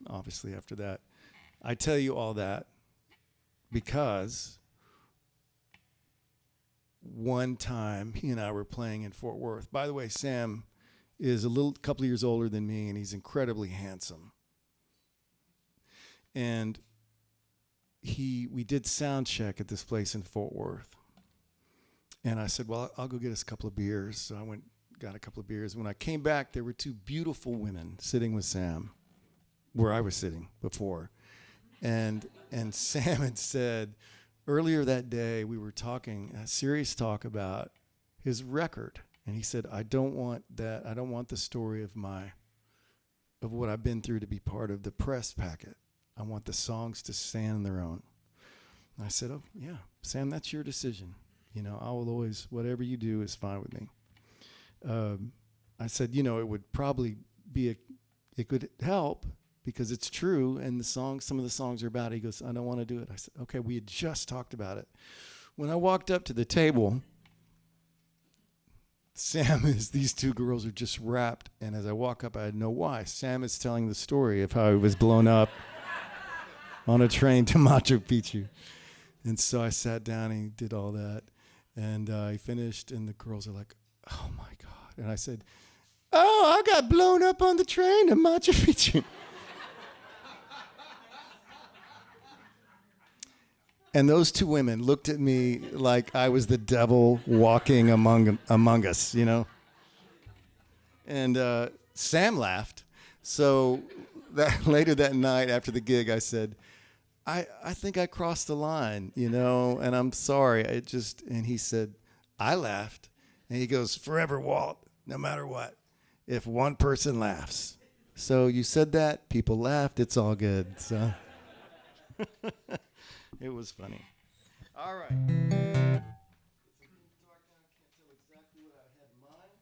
obviously, after that. I tell you all that because one time he and I were playing in Fort Worth. By the way, Sam is a couple of years older than me, and he's incredibly handsome. And we did sound check at this place in Fort Worth. And I said, well, I'll go get us a couple of beers. So I went, got a couple of beers. When I came back, there were 2 beautiful women sitting with Sam where I was sitting before. And Sam had said, earlier that day, we were talking, a serious talk about his record. And he said, I don't want that. I don't want the story of what I've been through to be part of the press packet. I want the songs to stand on their own. And I said, oh, yeah, Sam, that's your decision. You know, I will always, whatever you do is fine with me. I said, you know, it would probably be it could help because it's true. And some of the songs are about it. He goes, I don't want to do it. I said, okay, we had just talked about it. When I walked up to the table, these 2 girls are just wrapped. And as I walk up, I know why. Sam is telling the story of how he was blown up on a train to Machu Picchu. And so I sat down and he did all that. And he finished, and the girls are like, oh, my God. And I said, oh, I got blown up on the train to Machu Picchu. And those 2 women looked at me like I was the devil walking among us, you know. And Sam laughed. So later that night after the gig, I said, I think I crossed the line, you know, and I'm sorry. And he said, I laughed. And he goes, forever, Walt, no matter what, if one person laughs. So you said that, people laughed, it's all good. So it was funny. All right. It's a little dark now. I can't tell exactly what I had in mind.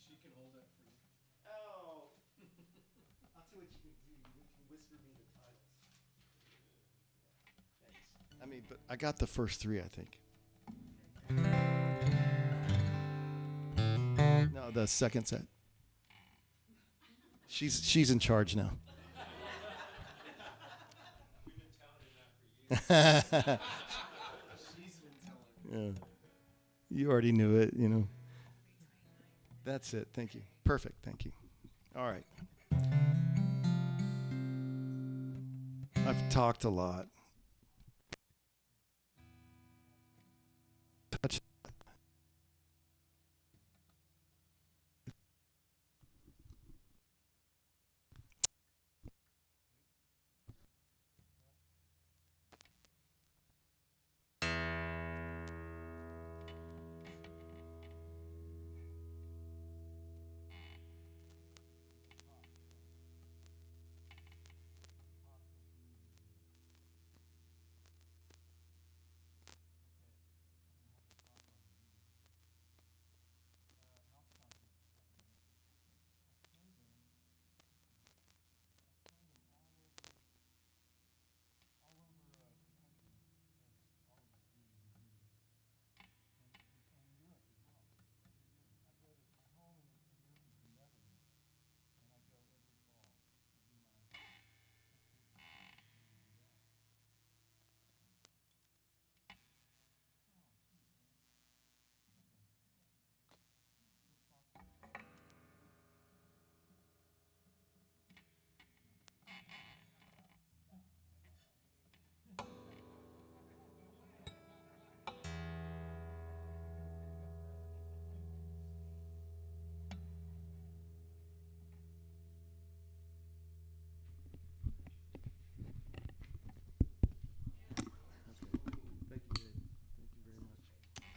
She can hold that for you. Oh. I'll tell you what you can do. You can whisper me the titles. Thanks. I mean, but I got the first 3, I think. No, the second set. She's in charge now. Yeah. You already knew it, you know. That's it. Thank you. Perfect. Thank you. All right. I've talked a lot,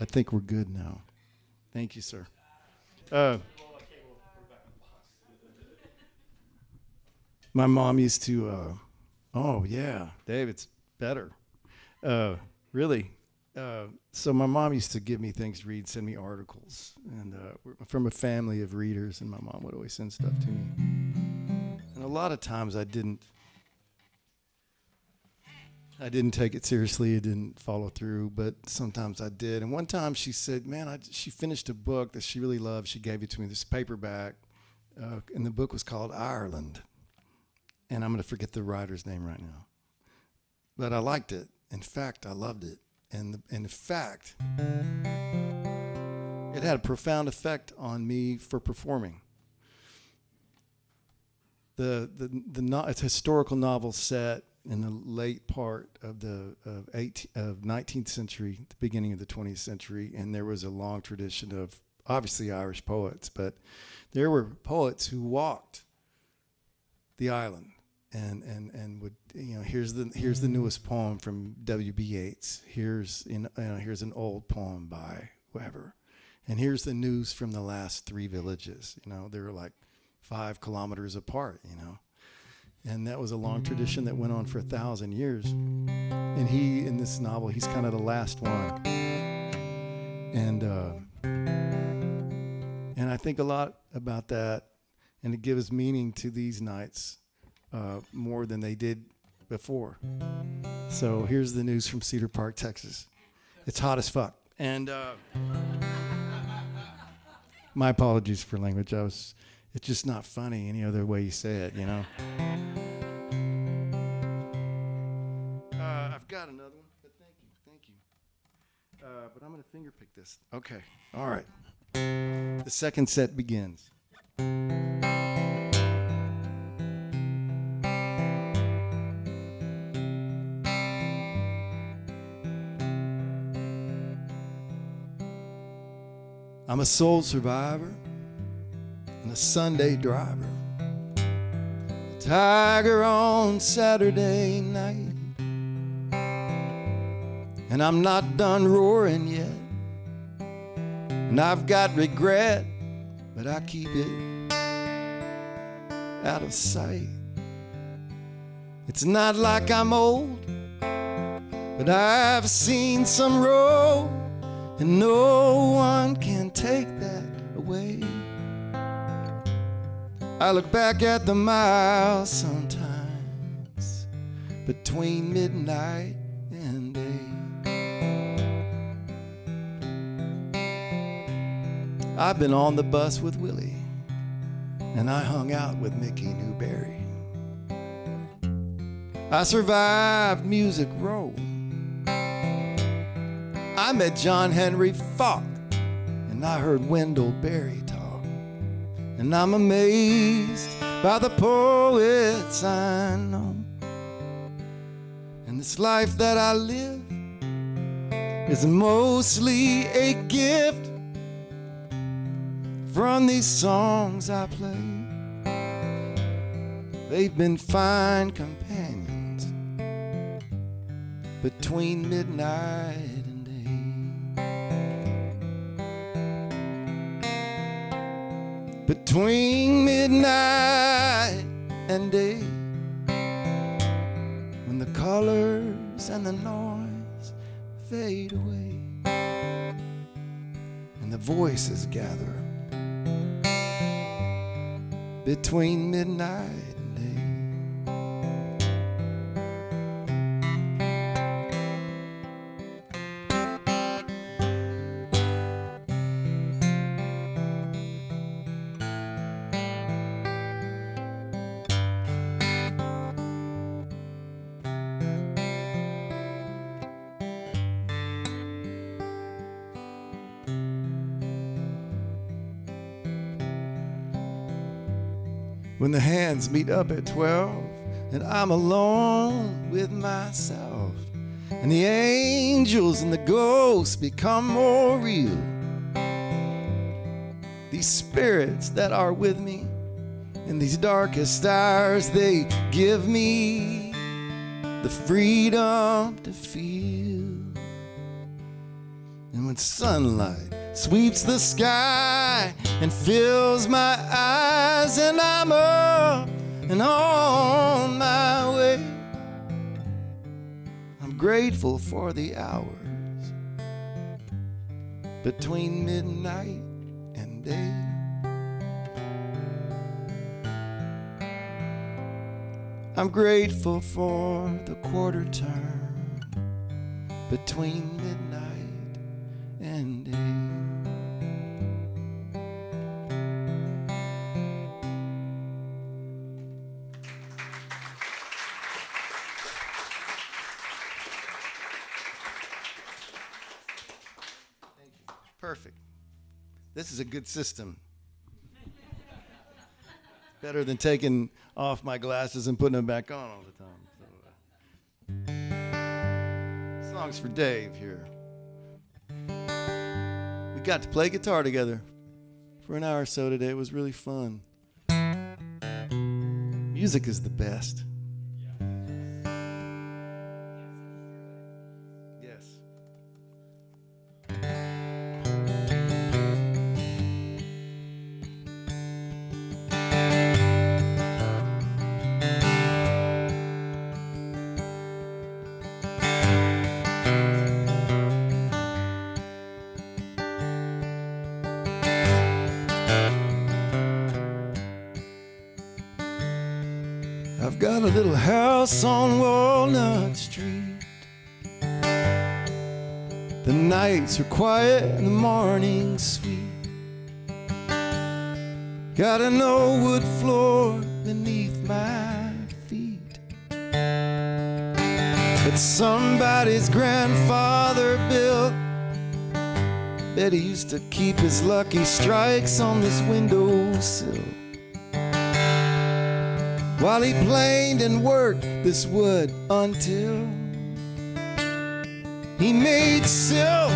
I think we're good now. Thank you, sir. My mom used to, oh yeah, Dave, it's better. Really. So my mom used to give me things to read, send me articles, and we're from a family of readers, and my mom would always send stuff to me. And a lot of times I didn't take it seriously. I didn't follow through, but sometimes I did. And one time she said, man, she finished a book that she really loved. She gave it to me, this paperback, and the book was called Ireland. And I'm going to forget the writer's name right now. But I liked it. In fact, I loved it. And in fact, it had a profound effect on me for performing. It's a historical novel set in the late part of the 19th century, the beginning of the 20th century, and there was a long tradition of obviously Irish poets, but there were poets who walked the island and would, here's the newest poem from W.B. Yeats. Here's an old poem by whoever, and here's the news from the last 3 villages. They were like 5 kilometers apart. And that was a long tradition that went on for 1,000 years. And in this novel, he's kind of the last one. And I think a lot about that, and it gives meaning to these nights more than they did before. So here's the news from Cedar Park, Texas. It's hot as fuck. And my apologies for language. It's just not funny any other way you say it, I've got another one, but thank you. But I'm going to finger pick this. Okay, all right. The second set begins. I'm a soul survivor and a Sunday driver, a tiger on Saturday night, and I'm not done roaring yet, and I've got regret, but I keep it out of sight. It's not like I'm old, but I've seen some road, and no one can take that away. I look back at the miles sometimes between midnight and day. I've been on the bus with Willie, and I hung out with Mickey Newberry. I survived Music Row. I met John Henry Falk, and I heard Wendell Berry talk. And I'm amazed by the poets I know. And this life that I live is mostly a gift from these songs I play. They've been fine companions between midnight and day. Between midnight and day, when the colors and the noise fade away and the voices gather between midnight and day. When the hands meet up at 12 and I'm alone with myself, and the angels and the ghosts become more real, these spirits that are with me in these darkest hours, they give me the freedom to feel. And when sunlight sweeps the sky and fills my eyes, and I'm up and on my way, I'm grateful for the hours between midnight and day. I'm grateful for the quarter turn between midnight and day. Thank you. Perfect. This is a good system. Better than taking off my glasses and putting them back on all the time. So, songs for Dave here. We got to play guitar together for an hour or so today. It was really fun. Music is the best. Yes. I've got a little house on Walnut Street. The nights are quiet and the morning's sweet. Got an old wood floor beneath my feet, but somebody's grandfather built. Bet he used to keep his lucky strikes on this windowsill while he planed and worked this wood until he made silk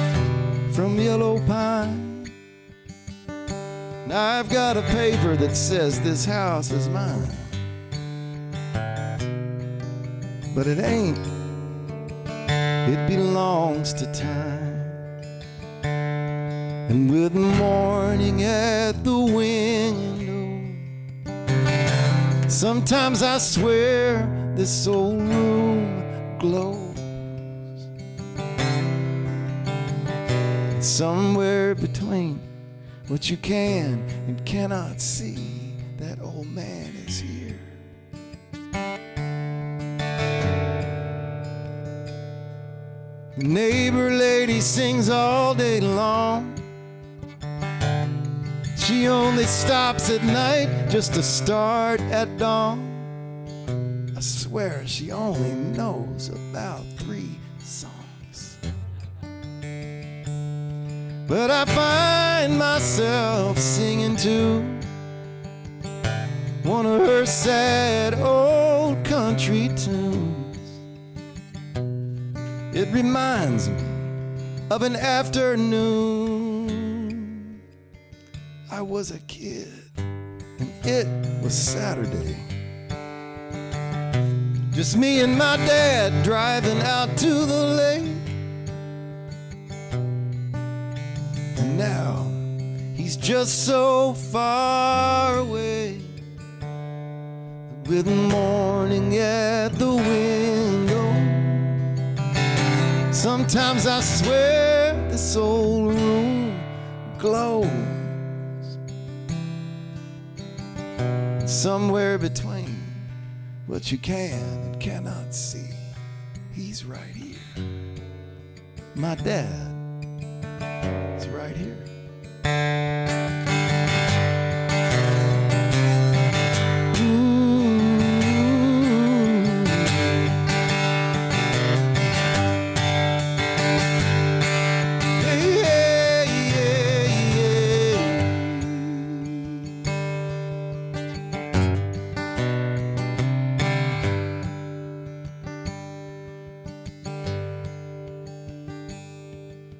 from yellow pine. Now I've got a paper that says this house is mine, but it ain't. It belongs to time. And with morning at the window, sometimes I swear this old room glows. Somewhere between what you can and cannot see, that old man is here. The neighbor lady sings all day long. She only stops at night just to start at dawn. I swear she only knows about 3 songs. But I find myself singing to one of her sad old country tunes. It reminds me of an afternoon. I was a kid, and it was Saturday. Just me and my dad driving out to the lake. And now he's just so far away. With morning at the window, sometimes I swear this old room glows. Somewhere between what you can and cannot see, he's right here. My dad is right here.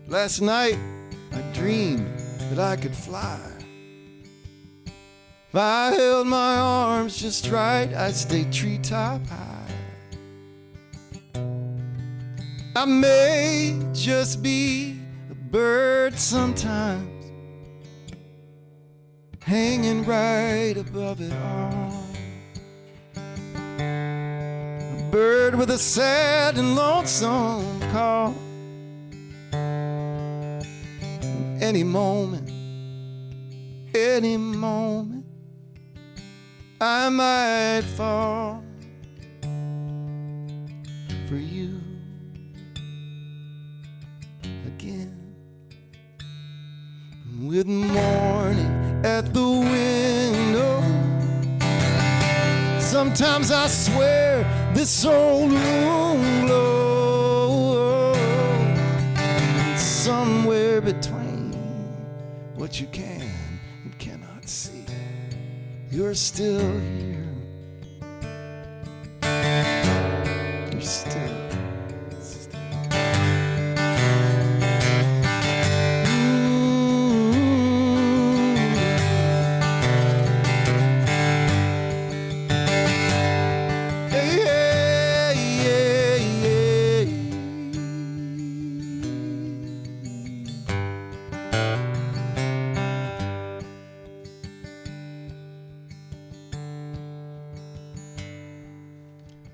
Last night, I dreamed that I could fly. If I held my arms just right, I'd stay treetop high. I may just be a bird sometimes hanging right above it all. A bird with a sad and lonesome call. Any moment, I might fall for you again. With morning at the window, sometimes I swear this old room glows. Somewhere between what you can and cannot see, you're still here. You're still.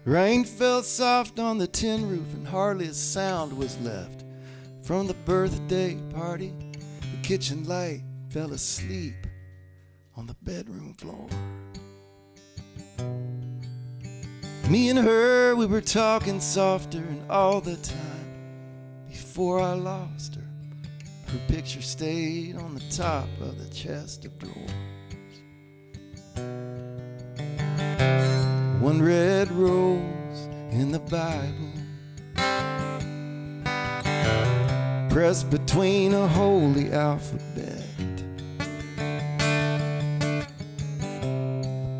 Rain fell soft on the tin roof and hardly a sound was left from the birthday party. The kitchen light fell asleep on the bedroom floor. Me and her, we were talking softer, and all the time before I lost her, her picture stayed on the top of the chest of drawers. One red rose in the Bible, pressed between a holy alphabet.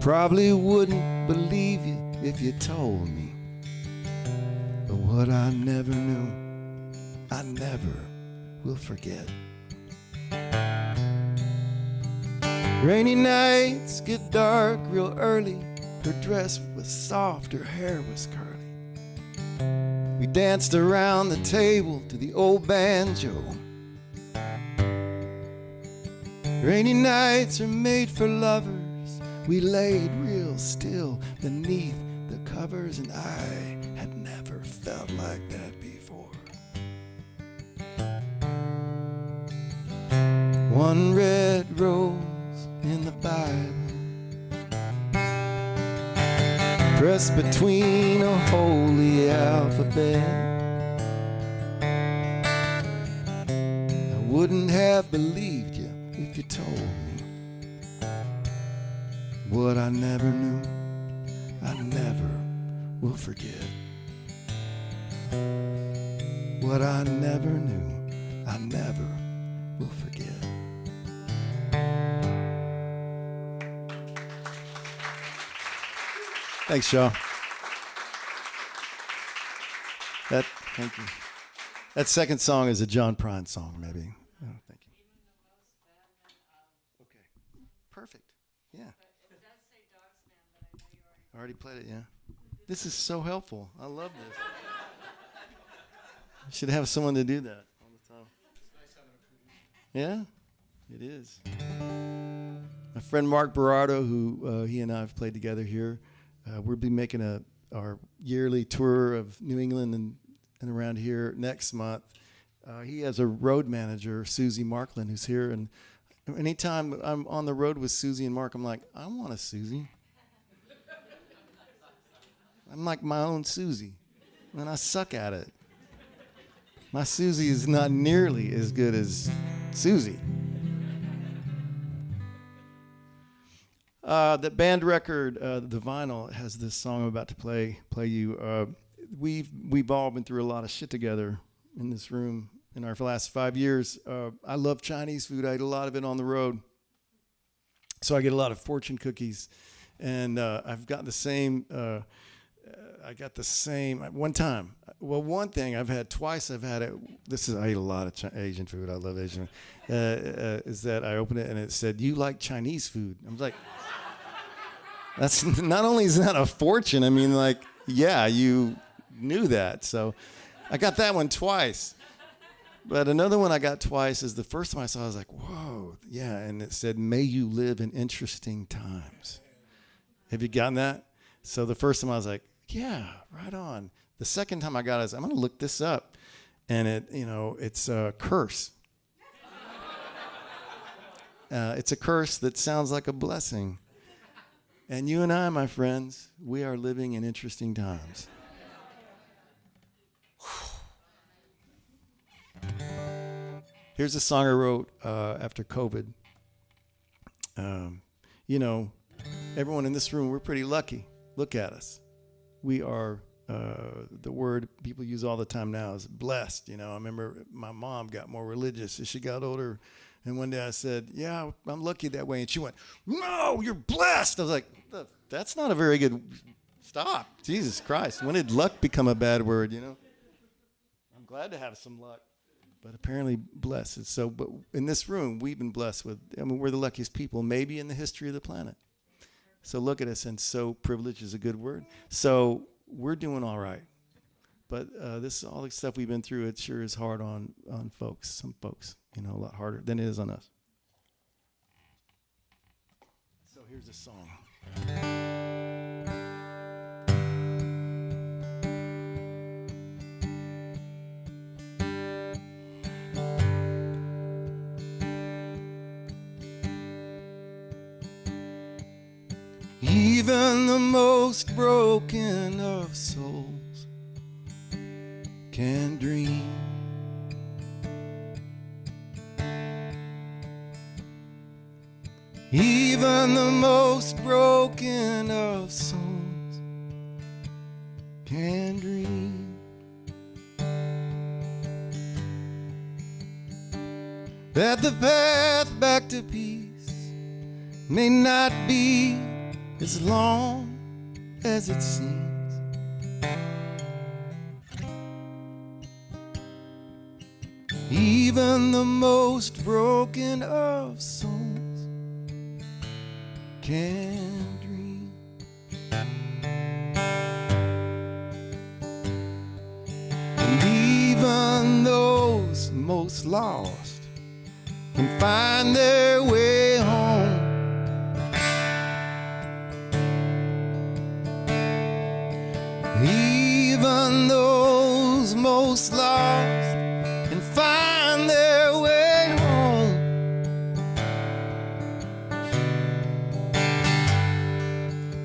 Probably wouldn't believe you if you told me, but what I never knew, I never will forget. Rainy nights get dark real early. Her dress was soft, her hair was curly. We danced around the table to the old banjo. Rainy nights are made for lovers. We laid real still beneath the covers, and I had never felt like that before. One red rose in the Bible, pressed between a holy alphabet. I wouldn't have believed you if you told me what I never knew, I never will forget. What I never knew, I never will forget. Thanks, Shaw. Thank you. That second song is a John Prine song, maybe. Oh, thank you. Okay. Perfect. Yeah. It does say Dogs Man, but I know you Already played it, yeah. This is so helpful. I love this. You should have someone to do that all the time. Yeah, it is. My friend Mark Berardo, who he and I have played together here, we'll be making our yearly tour of New England and around here next month. He has a road manager, Susie Markland, who's here. And anytime I'm on the road with Susie and Mark, I'm like, I want a Susie. I'm like my own Susie, and I suck at it. My Susie is not nearly as good as Susie. The band record, the vinyl, has this song I'm about to play you. We've all been through a lot of shit together in this room in our last 5 years. I love Chinese food. I ate a lot of it on the road, so I get a lot of fortune cookies, and I've got the same. I got the same one time. Well, one thing I've had twice. I've had it. I ate a lot of Asian food. I love Asian. Is that I opened it and it said, "You like Chinese food?" I was like, "That's not only is that a fortune. I mean, like, yeah, you knew that." So I got that one twice. But another one I got twice is the first time I saw it, I was like, whoa, yeah. And it said, may you live in interesting times. Have you gotten that? So the first time I was like, yeah, right on. The second time I got it, I was, I'm going to look this up. And it's a curse. It's a curse that sounds like a blessing. And you and I, my friends, we are living in interesting times. Here's a song I wrote after COVID. Everyone in this room, we're pretty lucky. Look at us. We are, the word people use all the time now is blessed. I remember my mom got more religious as she got older. And one day I said, yeah, I'm lucky that way. And she went, no, you're blessed. I was like, that's not a very good, stop. Jesus Christ. When did luck become a bad word, I'm glad to have some luck. But apparently blessed. So, but in this room, we've been blessed with, we're the luckiest people maybe in the history of the planet. So look at us, and so privilege is a good word. So we're doing all right. But this all the stuff we've been through, it sure is hard on folks, some folks, a lot harder than it is on us. So here's a song. Even the most broken of souls can dream. Even the most broken of souls can dream. That the path back to peace may not be as long as it seems. Even the most broken of souls can dream. And even those most lost can find their way home. Even those most lost can find their way home.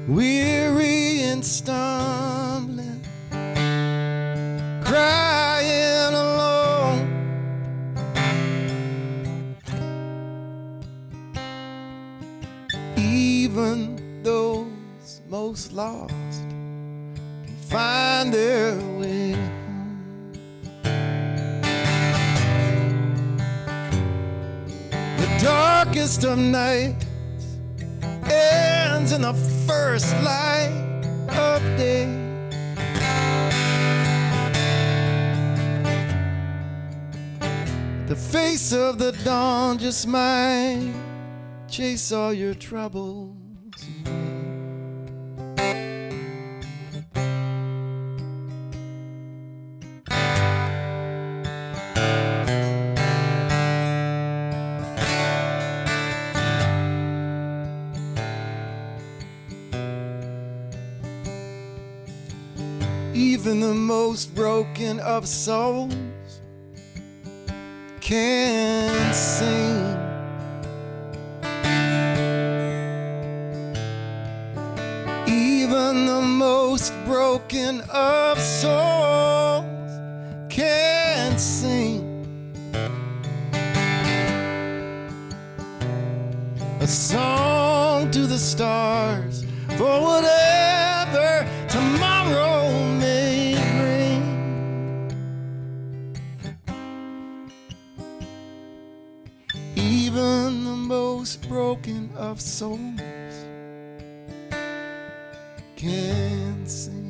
Weary and stumbling, crying alone. Even those most lost find their way home. The darkest of nights ends in the first light of day. The face of the dawn just might chase all your troubles away. Even the most broken of souls can sing. Even the most broken of souls can sing. A song to the stars for whatever tomorrow may bring. Even the most broken of souls can sing.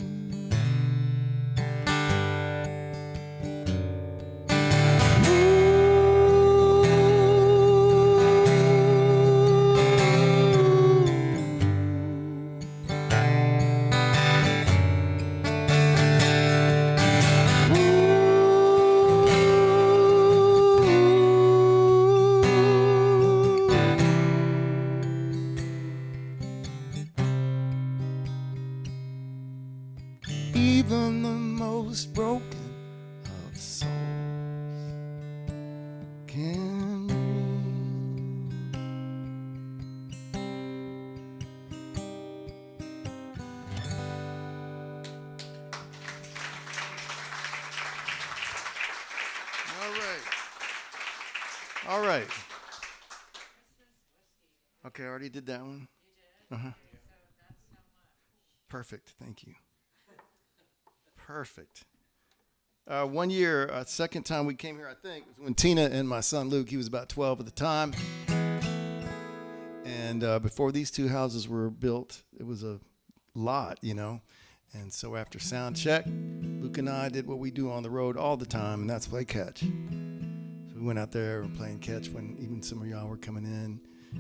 All right. Okay, I already did that one. Uh-huh. Perfect. Thank you. Perfect. 1 year, second time we came here, I think, was when Tina and my son Luke, he was about 12 at the time. And before these two houses were built, it was a lot, you know. And so after sound check, Luke and I did what we do on the road all the time, and that's play catch. So we went out there and playing catch when even some of y'all were coming in.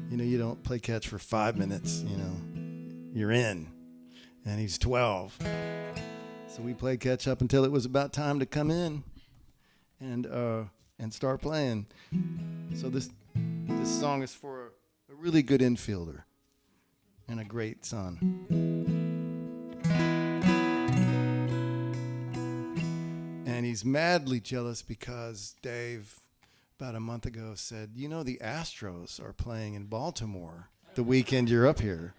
You know, you don't play catch for 5 minutes, you know. You're in. And he's 12. So we played catch up until it was about time to come in and start playing. So this song is for a really good infielder and a great son. And he's madly jealous because Dave, about a month ago, said, you know, the Astros are playing in Baltimore the weekend you're up here.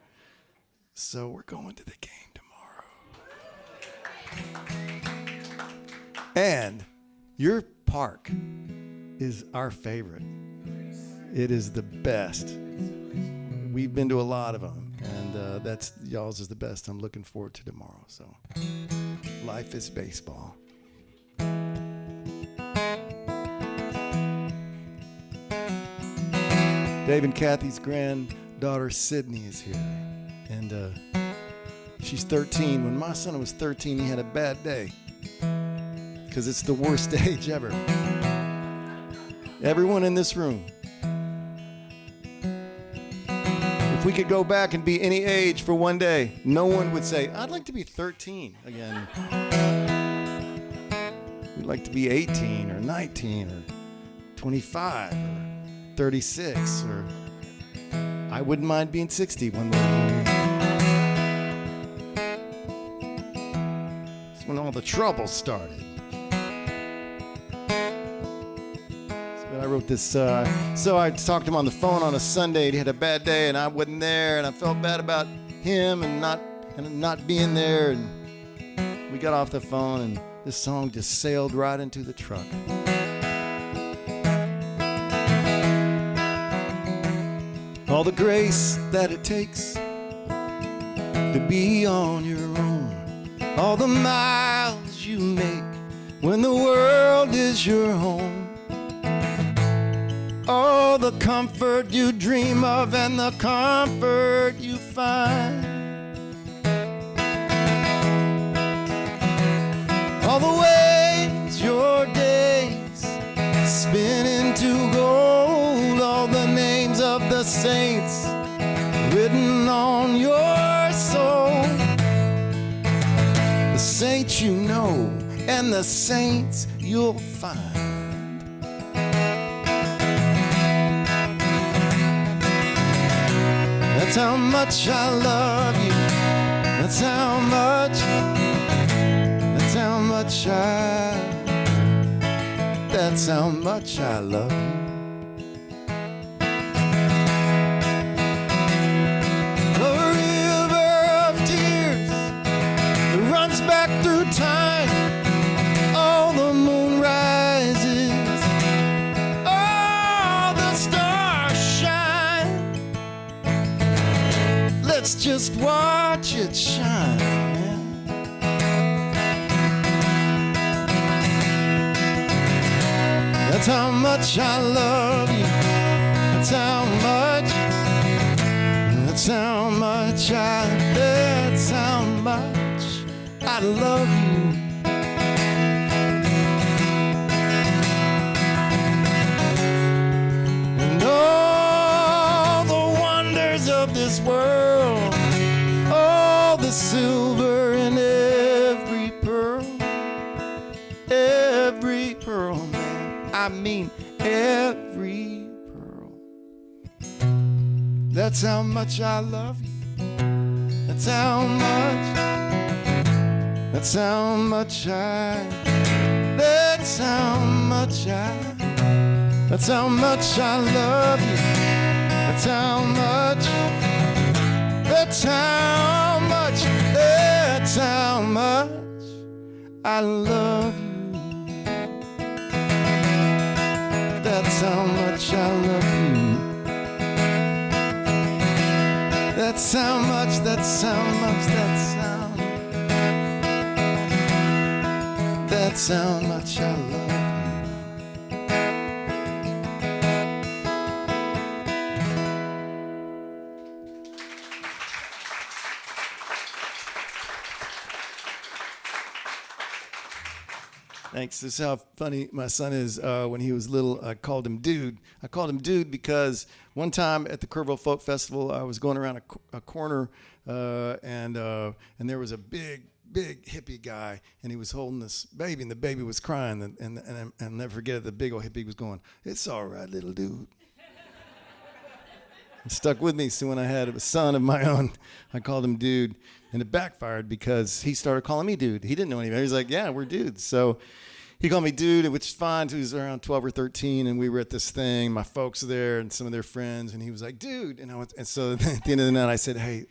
So we're going to the game tomorrow. And your park is our favorite. It is the best. We've been to a lot of them, and that's y'all's is the best. I'm looking forward to tomorrow. So life is baseball. Dave and Kathy's granddaughter Sydney is here, and she's 13. When my son was 13, he had a bad day because it's the worst age ever. Everyone in this room, if we could go back and be any age for one day, no one would say, I'd like to be 13 again. We'd like to be 18 or 19 or 25 or 36, or I wouldn't mind being 60 one more. It's when all the trouble started. So I wrote this, so I talked to him on the phone on a Sunday. He had a bad day and I wasn't there, and I felt bad about him and not being there. And we got off the phone and this song just sailed right into the truck. All the grace that it takes to be on your own. All the miles you make when the world is your home. All the comfort you dream of and the comfort you find. All the ways your days spin into gold. All the names of the saints written on your soul. The saints you know and the saints you'll find. That's how much I love you. That's how much that's how much I love you. A river of tears that runs back through time. All the moon rises, all the stars shine. Let's just watch it shine. That's how much I love you. That's how much I love you. And all the wonders of this world, all the silver in every pearl, man. I mean every pearl. That's how much I love you. That's how much I That's how much I love you. That's how much I love you. That's how much much I love you. That's how much, that's how much, that's how much I love you. Thanks. This is how funny my son is. When he was little, I called him Dude. I called him Dude because one time at the Kerrville Folk Festival, I was going around a corner, and there was a big hippie guy, and he was holding this baby, and the baby was crying, and I'll never forget it. The big old hippie was going, "It's all right, little dude." It stuck with me. So when I had a son of my own, I called him Dude, and it backfired because he started calling me Dude. He didn't know anything. He was like, "Yeah, we're dudes." So he called me Dude, which is fine. He was around 12 or 13, and we were at this thing. My folks were there and some of their friends, and he was like, "Dude," and so at the end of the night, I said, "Hey,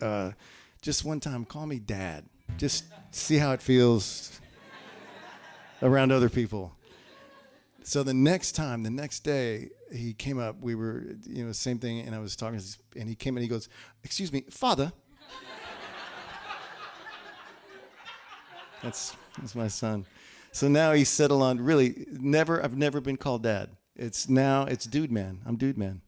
just one time, call me Dad. Just see how it feels around other people." So the next day, he came up. We were, same thing, and I was talking, and he came and he goes, "Excuse me, Father." That's my son. So now he's settled on really I've never been called Dad. It's Dude Man. I'm Dude Man.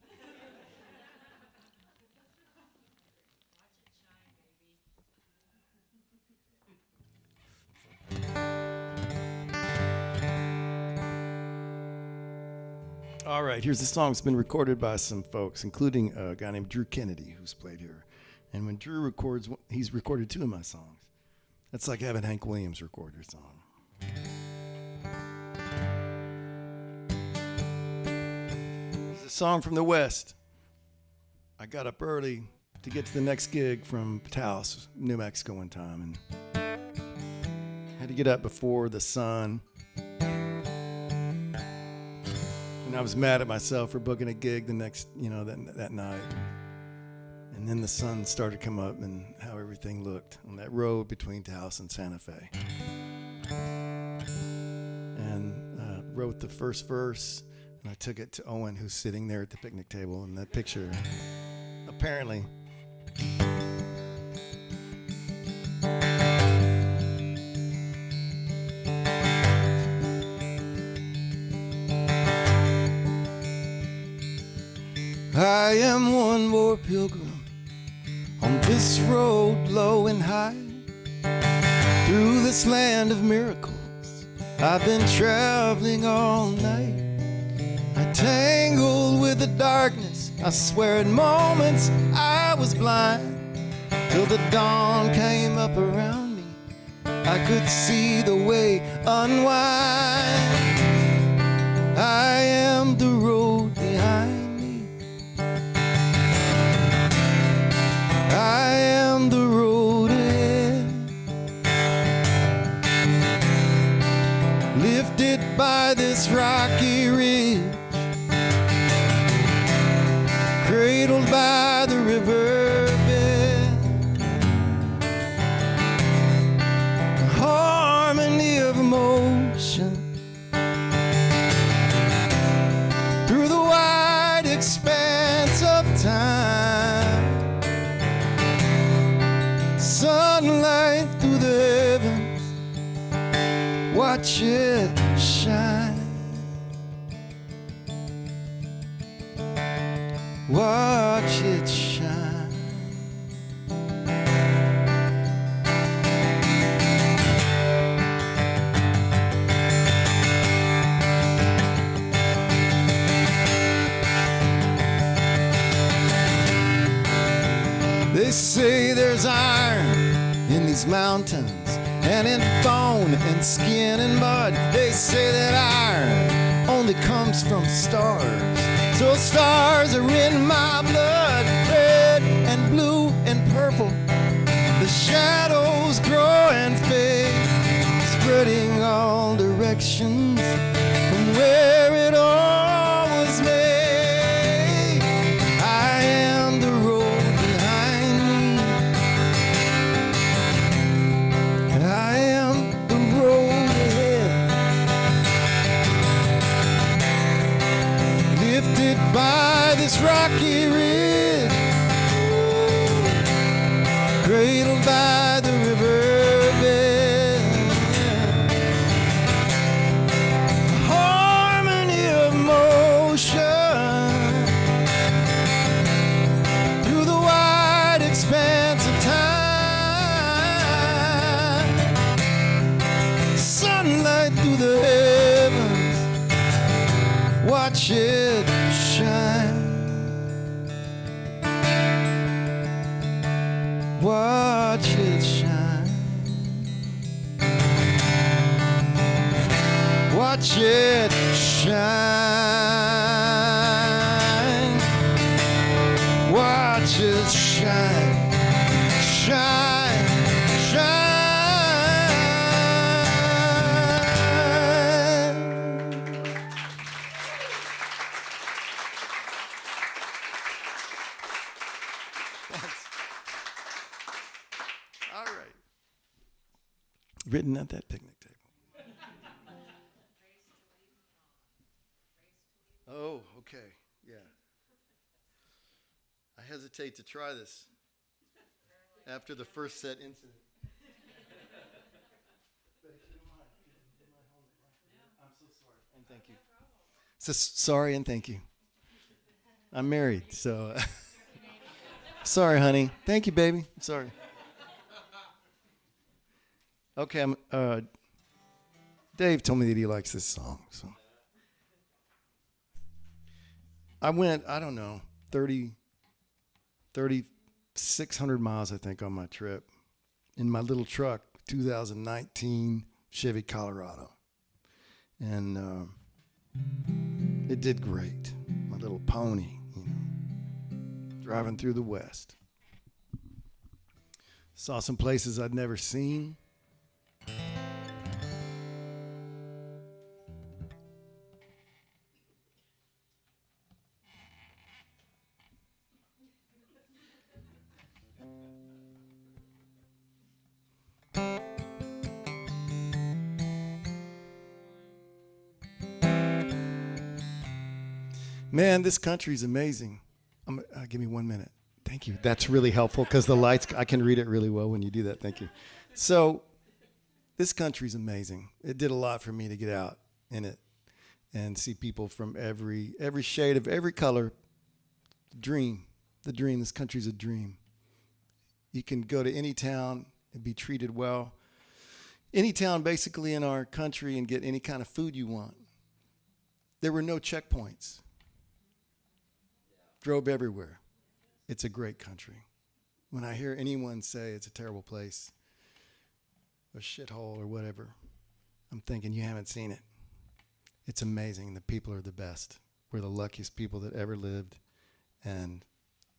All right, here's a song that's been recorded by some folks, including a guy named Drew Kennedy, who's played here. And when Drew records, he's recorded 2 of my songs. That's like having Hank Williams record your song. It's a song from the West. I got up early to get to the next gig from Taos, New Mexico one time, and had to get up before the sun. And I was mad at myself for booking a gig the next, that night. And then the sun started to come up and how everything looked on that road between Taos and Santa Fe. And wrote the first verse, and I took it to Owen, who's sitting there at the picnic table in that picture. Apparently. I am one more pilgrim on this road low and high. Through this land of miracles, I've been traveling all night. I tangled with the darkness, I swear at moments I was blind. Till the dawn came up around me, I could see the way unwind. I am the road behind. I am the road ahead, lifted by this rocky ridge, cradled by the river bed, a harmony of emotion through the wide expanse of time. Sunlight through the heavens, watch it shine. Watch it shine. They say there's iron in these mountains, and in bone and skin and mud. They say that iron only comes from stars, so stars are in my blood, red and blue and purple. The shadows grow and fade, spreading all directions from where it all was made. I am the road behind me. I am the road ahead, lifted by this rocky ridge, cradled by the riverbed, harmony of motion through the wide expanse of time, sunlight through the heavens, watch it shine. Watch it shine. Watch it shine. Watch it shine. Shine. Shine. All right. Written at that picnic table. Oh, okay. Yeah. I hesitate to try this after the first set incident. But if you don't mind, get my helmet right. I'm so sorry and thank you. So sorry and thank you. I'm married, so sorry, honey. Thank you, baby. I'm sorry. Okay, Dave told me that he likes this song. So I went, I don't know, 3,600 miles, I think, on my trip in my little truck, 2019 Chevy Colorado. And it did great. My little pony, you know, driving through the West. Saw some places I'd never seen. Man, this country's amazing. Give me 1 minute. Thank you. That's really helpful because the lights, I can read it really well when you do that. Thank you. So this country's amazing. It did a lot for me to get out in it and see people from every shade of every color. The dream. This country's a dream. You can go to any town and be treated well. Any town basically in our country and get any kind of food you want. There were no checkpoints. Drove everywhere. It's a great country. When I hear anyone say it's a terrible place, a shithole or whatever, I'm thinking you haven't seen it. It's amazing. The people are the best. We're the luckiest people that ever lived, and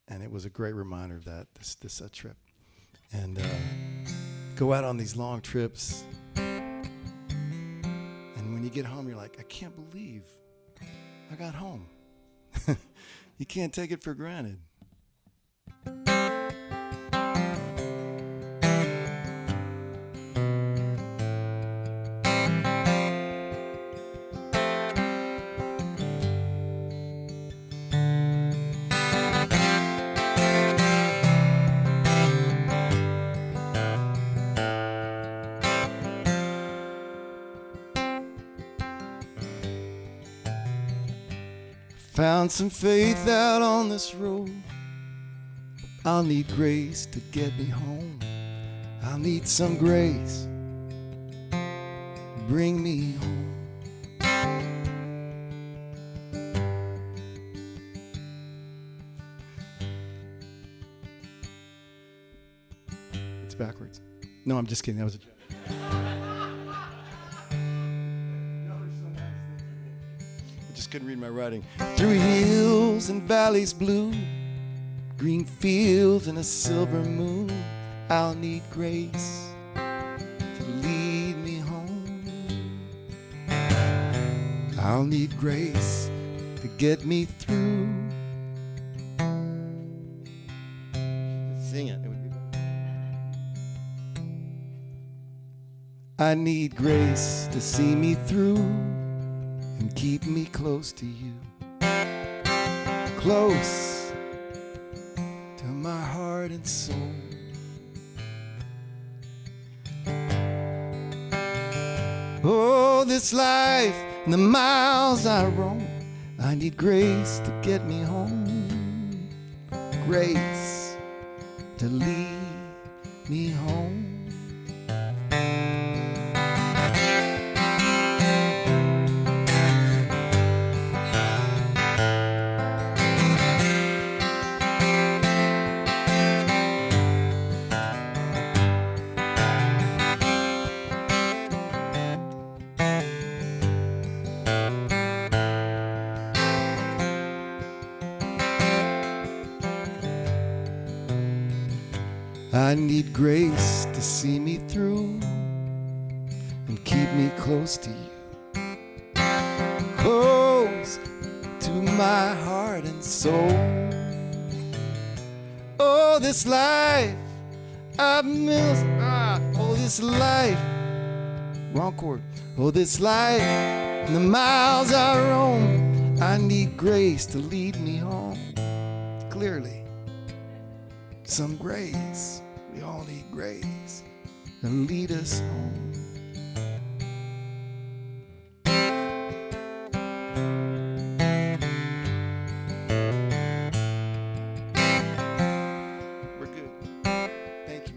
it was a great reminder of that this trip. And go out on these long trips, and when you get home, you're like, I can't believe I got home. You can't take it for granted. Found some faith out on this road. I'll need grace to get me home. I'll need some grace. Bring me home. It's backwards. No, I'm just kidding. That was a joke. Couldn't read my writing. Through hills and valleys blue, green fields and a silver moon, I'll need grace to lead me home. I'll need grace to get me through. Sing it. It would be better. I need grace to see me through and keep me close to you. close to my heart and soul. Oh, this life and the miles I roam, I need grace to get me home. Grace to lead me home. I need grace to see me through and keep me close to you, close to my heart and soul. Oh, this life I've missed. Oh, this life. Wrong chord. Oh, this life and the miles I roam, I need grace to lead me home. Clearly, some grace. We all need grace to lead us home. We're good. Thank you.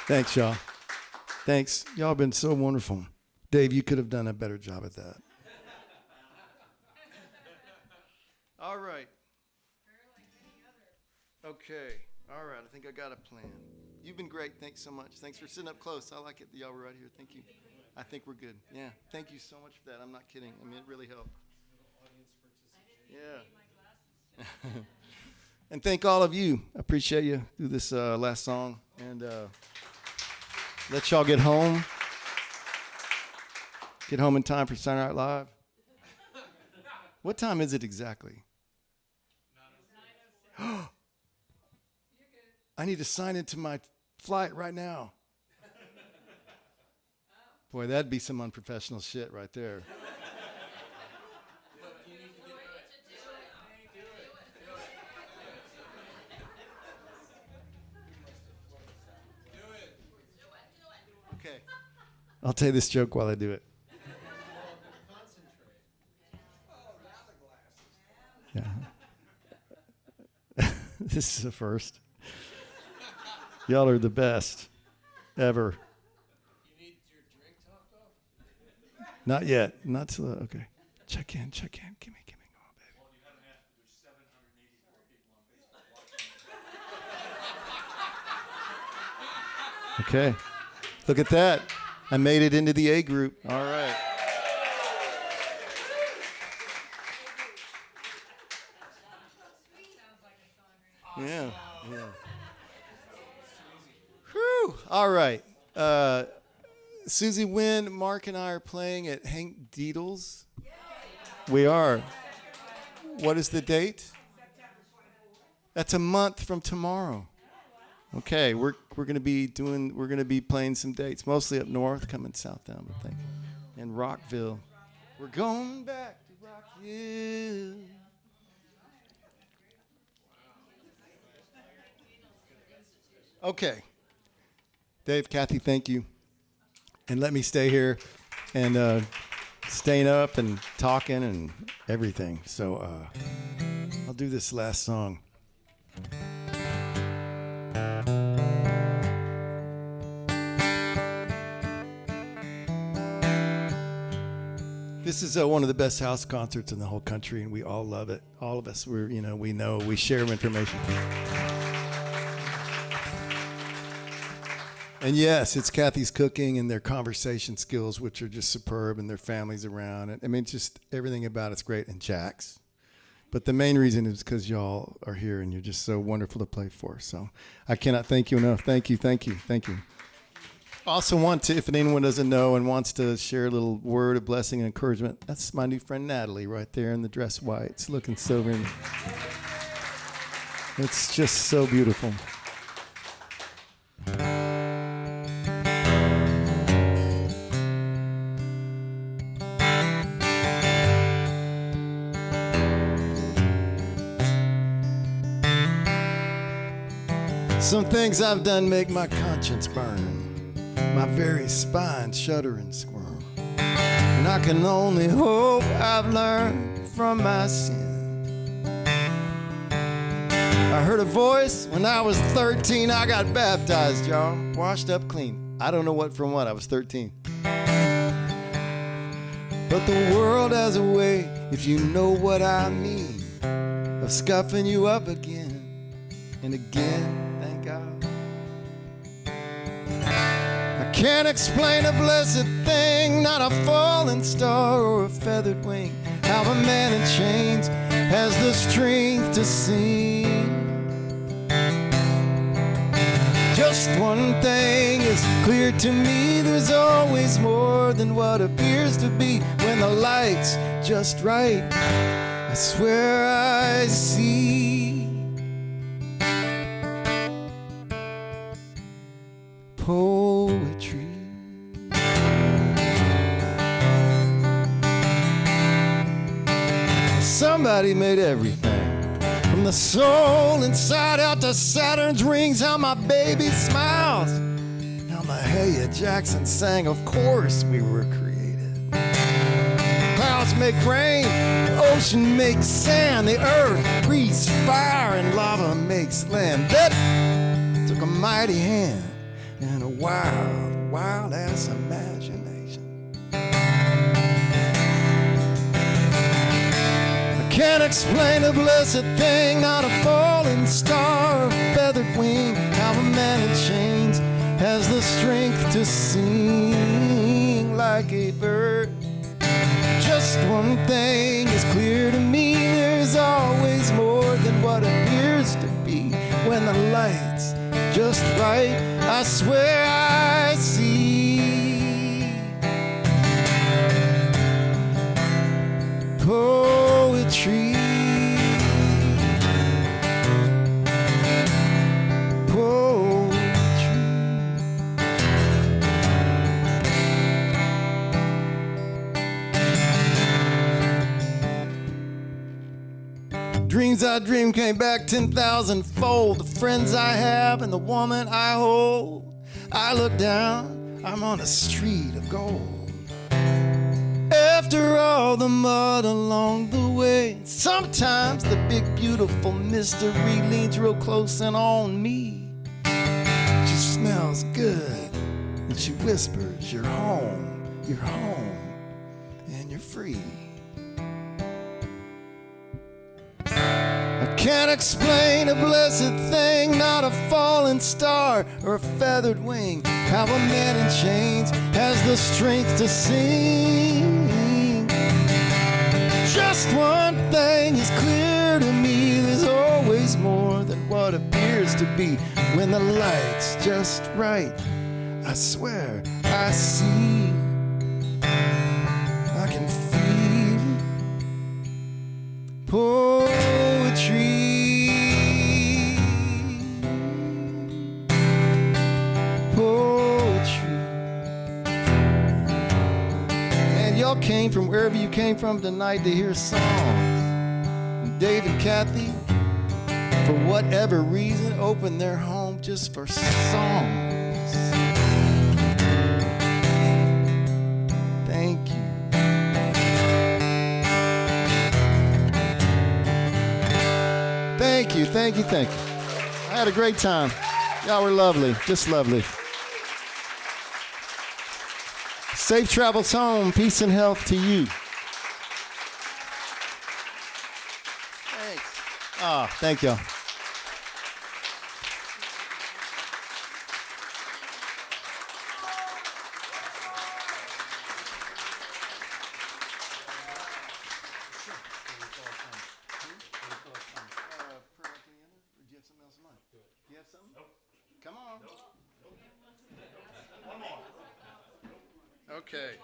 Thanks, y'all. Thanks. Y'all have been so wonderful. Dave, you could have done a better job at that. All right. Okay. All right. I think I got a plan. You've been great. Thanks so much. Thanks for sitting up close. I like it that y'all were right here. Thank you. I think we're good. Yeah. Thank you so much for that. I'm not kidding. I mean, it really helped. Yeah. And thank all of you. I appreciate you. Do this last song. And let y'all get home. Get home in time for Saturday Night Live. What time is it exactly? I need to sign into my flight right now. Boy, that'd be some unprofessional shit right there. Okay. I'll tell you this joke while I do it. Yeah. This is a first. Y'all are the best ever. You need your drink topped off? Not yet. Not till okay. Check in. Gimme. Come on, baby. Well, you haven't asked, there's 784 people on Facebook watching. Okay. Look at that. I made it into the A group. All right. Yeah. Whew. All right. Susie Wynn, Mark, and I are playing at Hank Deedle's. We are. What is the date? That's a month from tomorrow. Okay, we're gonna be playing some dates, mostly up north, coming south down, I think, in Rockville. We're going back to Rockville. Okay, Dave, Kathy, thank you, and let me stay here and staying up and talking and everything. So I'll do this last song. This is one of the best house concerts in the whole country, and we all love it. All of us, we share information. And yes, it's Kathy's cooking and their conversation skills, which are just superb, and their families around. I mean, just everything about it's great. And Jack's. But the main reason is because y'all are here and you're just so wonderful to play for. So I cannot thank you enough. Thank you, thank you, thank you. Also want to, if anyone doesn't know and wants to share a little word of blessing and encouragement, that's my new friend Natalie right there in the dress whites, looking so very, it's just so beautiful. Some things I've done make my conscience burn, my very spine shudder and squirm. And I can only hope I've learned from my sin. I heard a voice when I was 13. I got baptized, y'all, washed up clean. I don't know what from what, I was 13. But the world has a way, if you know what I mean, of scuffing you up again and again. Thank God. I can't explain a blessed thing, not a falling star or a feathered wing. How a man in chains has the strength to sing. Just one thing is clear to me, there's always more than what appears to be. When the light's just right, I swear I see poetry. Somebody made everything, from the soul inside out to Saturn's rings. How my baby smiles, how Mahalia Jackson sang, of course we were created. Clouds make rain, the ocean makes sand, the earth breathes fire and lava makes land. That took a mighty hand and a wild, wild ass imagination. I can't explain a blessed thing, not a falling star, a feathered wing. How a man in chains has the strength to sing like a bird. Just one thing is clear to me, there's always more than what appears to be. When the light's just right, I swear I see poetry. Dreams I dreamed came back 10,000-fold. The friends I have and the woman I hold. I look down, I'm on a street of gold. After all the mud along the way, sometimes the big beautiful mystery leans real close and on me. She smells good and she whispers, you're home, and you're free. I can't explain a blessed thing, not a falling star or a feathered wing. How a man in chains has the strength to sing. Just one thing is clear to me, there's always more than what appears to be. When the light's just right, I swear I see, I can feel poetry. Poetry. Man, y'all came from wherever you came from tonight to hear songs. And Dave and Kathy, for whatever reason, opened their home just for songs. Thank you. Thank you, thank you, thank you. I had a great time. Y'all were lovely, just lovely. Safe travels home. Peace and health to you. Thanks. Ah, thank y'all. Okay.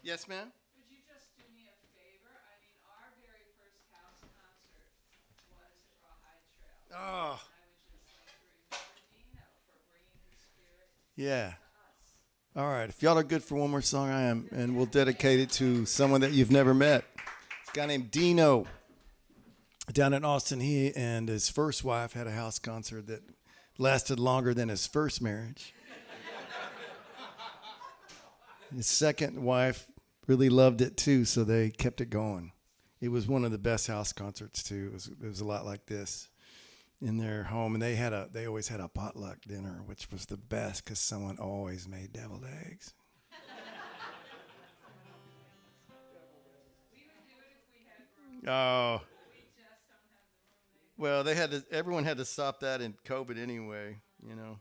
Yes, ma'am? Would you just do me a favor? I mean, our very first house concert was at Rawhide Trail. Oh, I would just like to remember Dino for bringing his spirit yeah. to us. All right. If y'all are good for one more song, I am. And we'll dedicate it to someone that you've never met. It's a guy named Dino down in Austin. He and his first wife had a house concert that lasted longer than his first marriage. His second wife really loved it too, so they kept it going. It was one of the best house concerts too. It was a lot like this in their home, and they always had a potluck dinner, which was the best because someone always made deviled eggs. We would do it if we had room. Oh, We just don't have the room. well, they had to. Everyone had to stop that in COVID anyway. You know,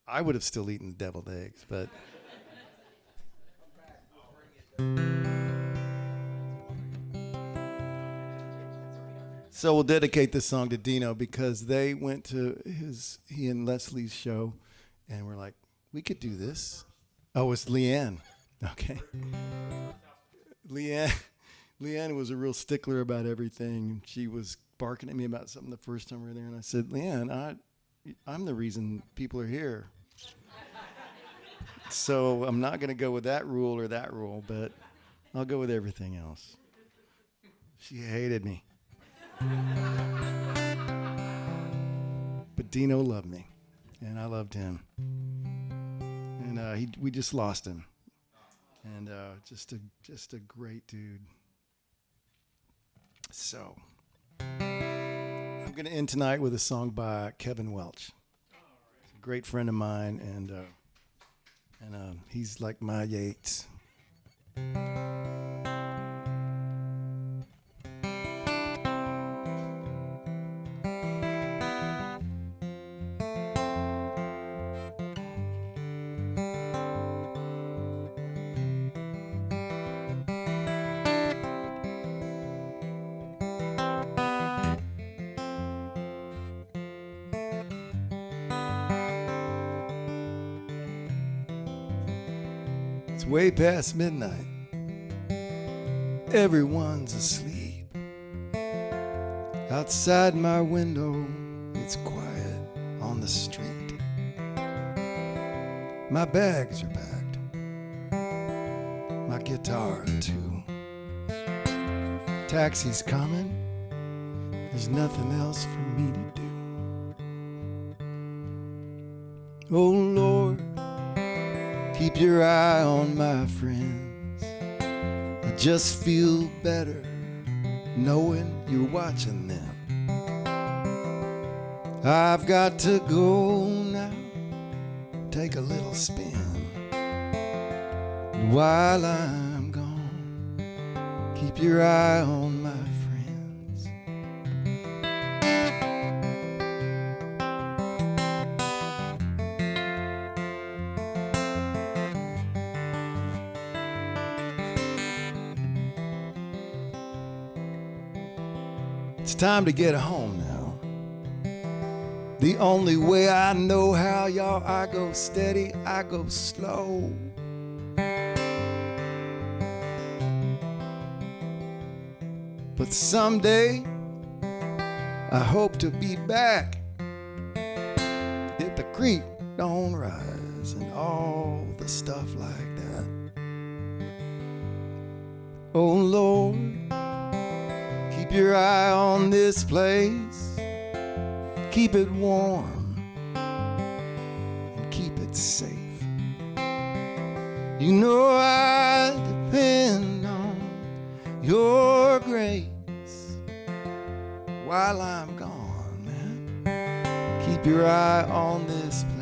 I would have still eaten the deviled eggs, but. So we'll dedicate this song to Dino because they went to he and Leslie's show, and we're like, we could do this. Oh, it's Leanne. Okay. Leanne was a real stickler about everything. She was barking at me about something the first time we were there, and I said, Leanne, I'm the reason people are here. So I'm not going to go with that rule or that rule, but I'll go with everything else. She hated me. But Dino loved me, and I loved him. And we just lost him. And just a great dude. So I'm going to end tonight with a song by Kevin Welch. He's a great friend of mine, and he's like my Yates. It's way past midnight. Everyone's asleep. Outside my window, it's quiet on the street. My bags are packed, my guitar too. Taxi's coming, there's nothing else for me to do. Oh Lord, keep your eye on my friends. I just feel better knowing you're watching them. I've got to go now, take a little spin. And while I'm gone, keep your eye on my friends. It's time to get home now. The only way I know how, y'all, I go steady, I go slow. But someday, I hope to be back if the creek don't rise and all the stuff like that. Oh Lord, keep your eye on this place. Keep it warm and keep it safe. You know I depend on your grace while I'm gone, man. Keep your eye on this place.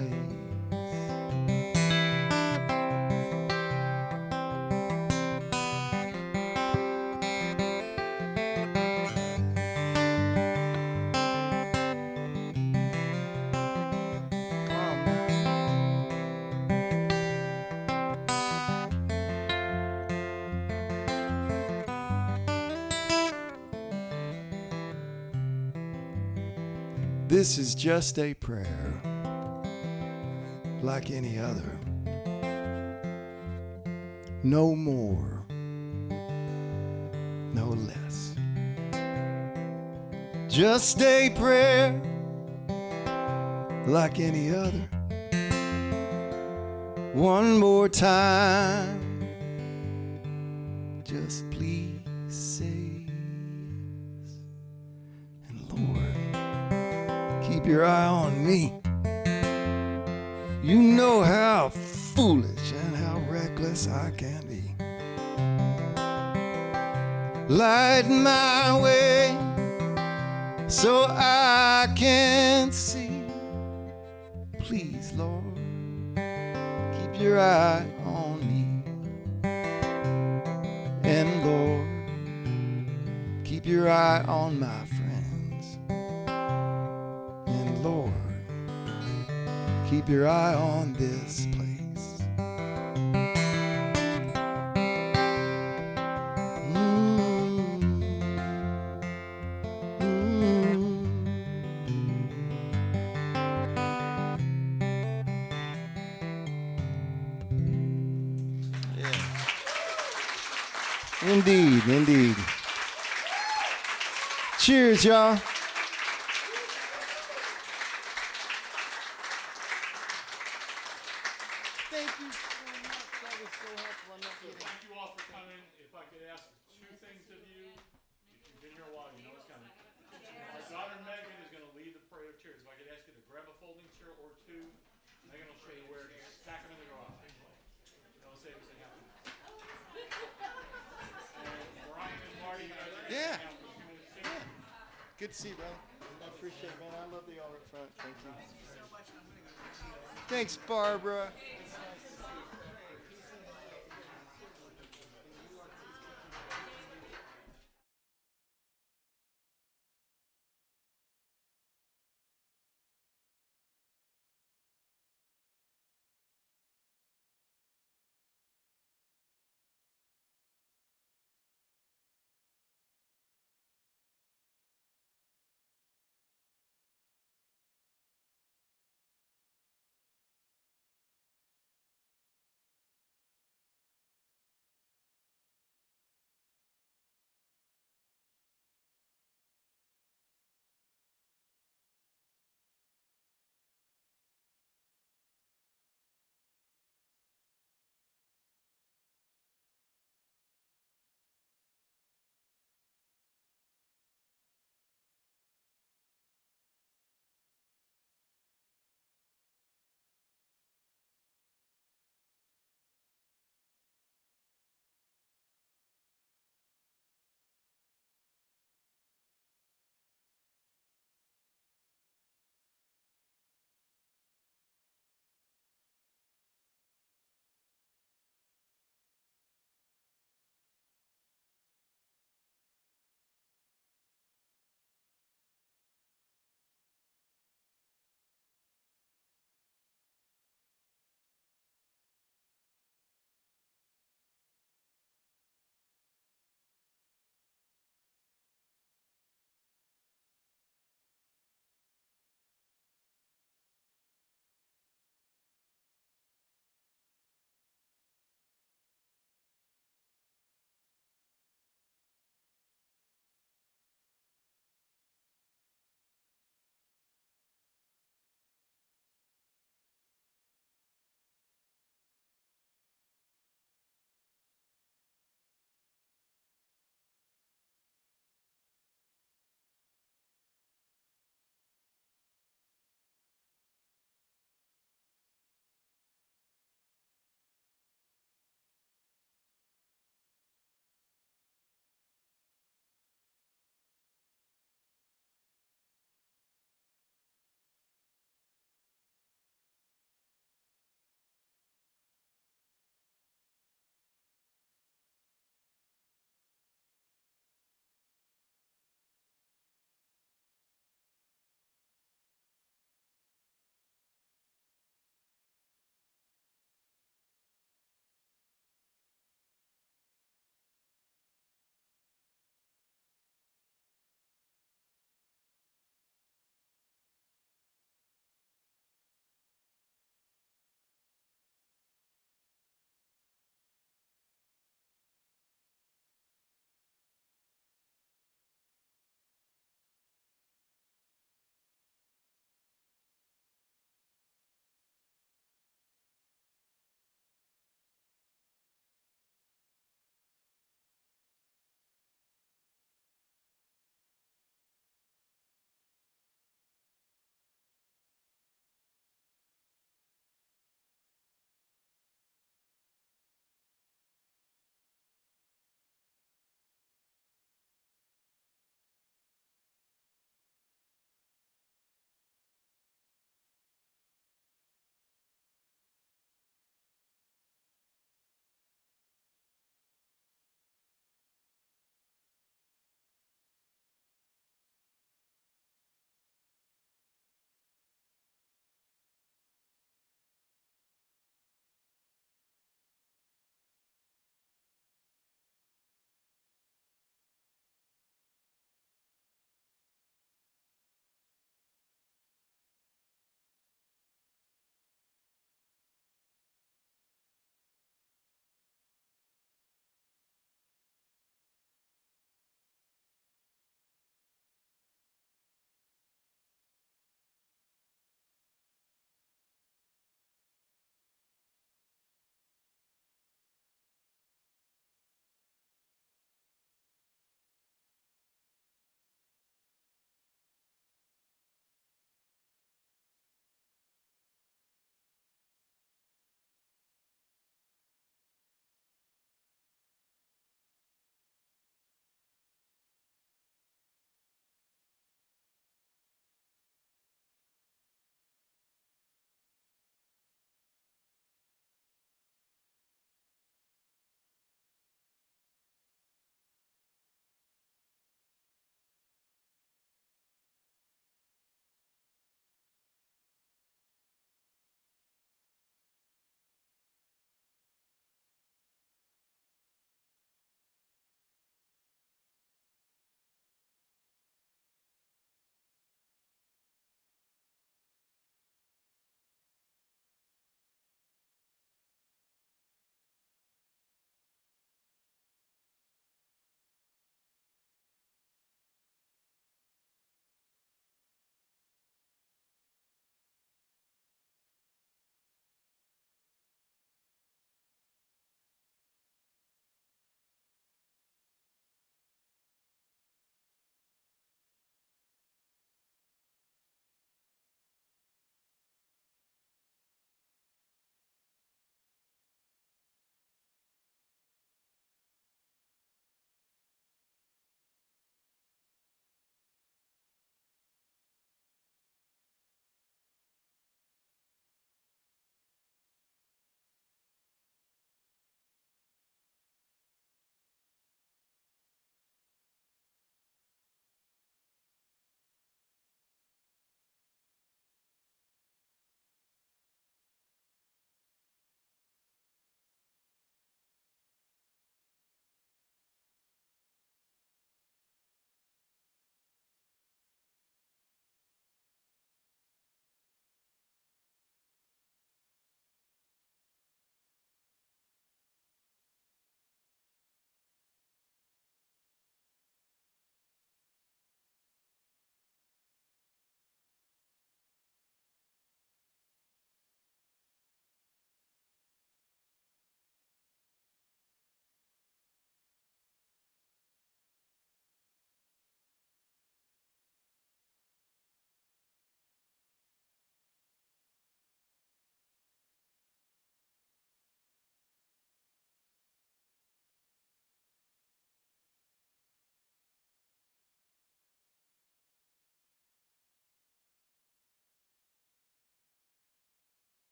This is just a prayer like any other. no more, no less. Just a prayer like any other. One more time, just please say yes. And Lord, keep your eye on me. You know how foolish and how reckless I can be. Light my way so I can see. Please, Lord, keep your eye on me. And Lord, keep your eye on my friends. And Lord, keep your eye on this place. Indeed, indeed. Cheers, y'all. Thank you so much. That was so helpful. I'm not kidding. Thank you all for coming. If I could ask two things of you, if you've been here a while, you know it's coming. Our daughter Megan is going to lead the parade of chairs. If I could ask you to grab a folding chair or two, Megan will show you where to stack them in the garage. Don't say everything happens. And Brian and Marty, you guys are going to hang out for a few minutes too. Good to see you, brother. I appreciate it, man. I love the all up front. Thank you. Thanks, Barbara.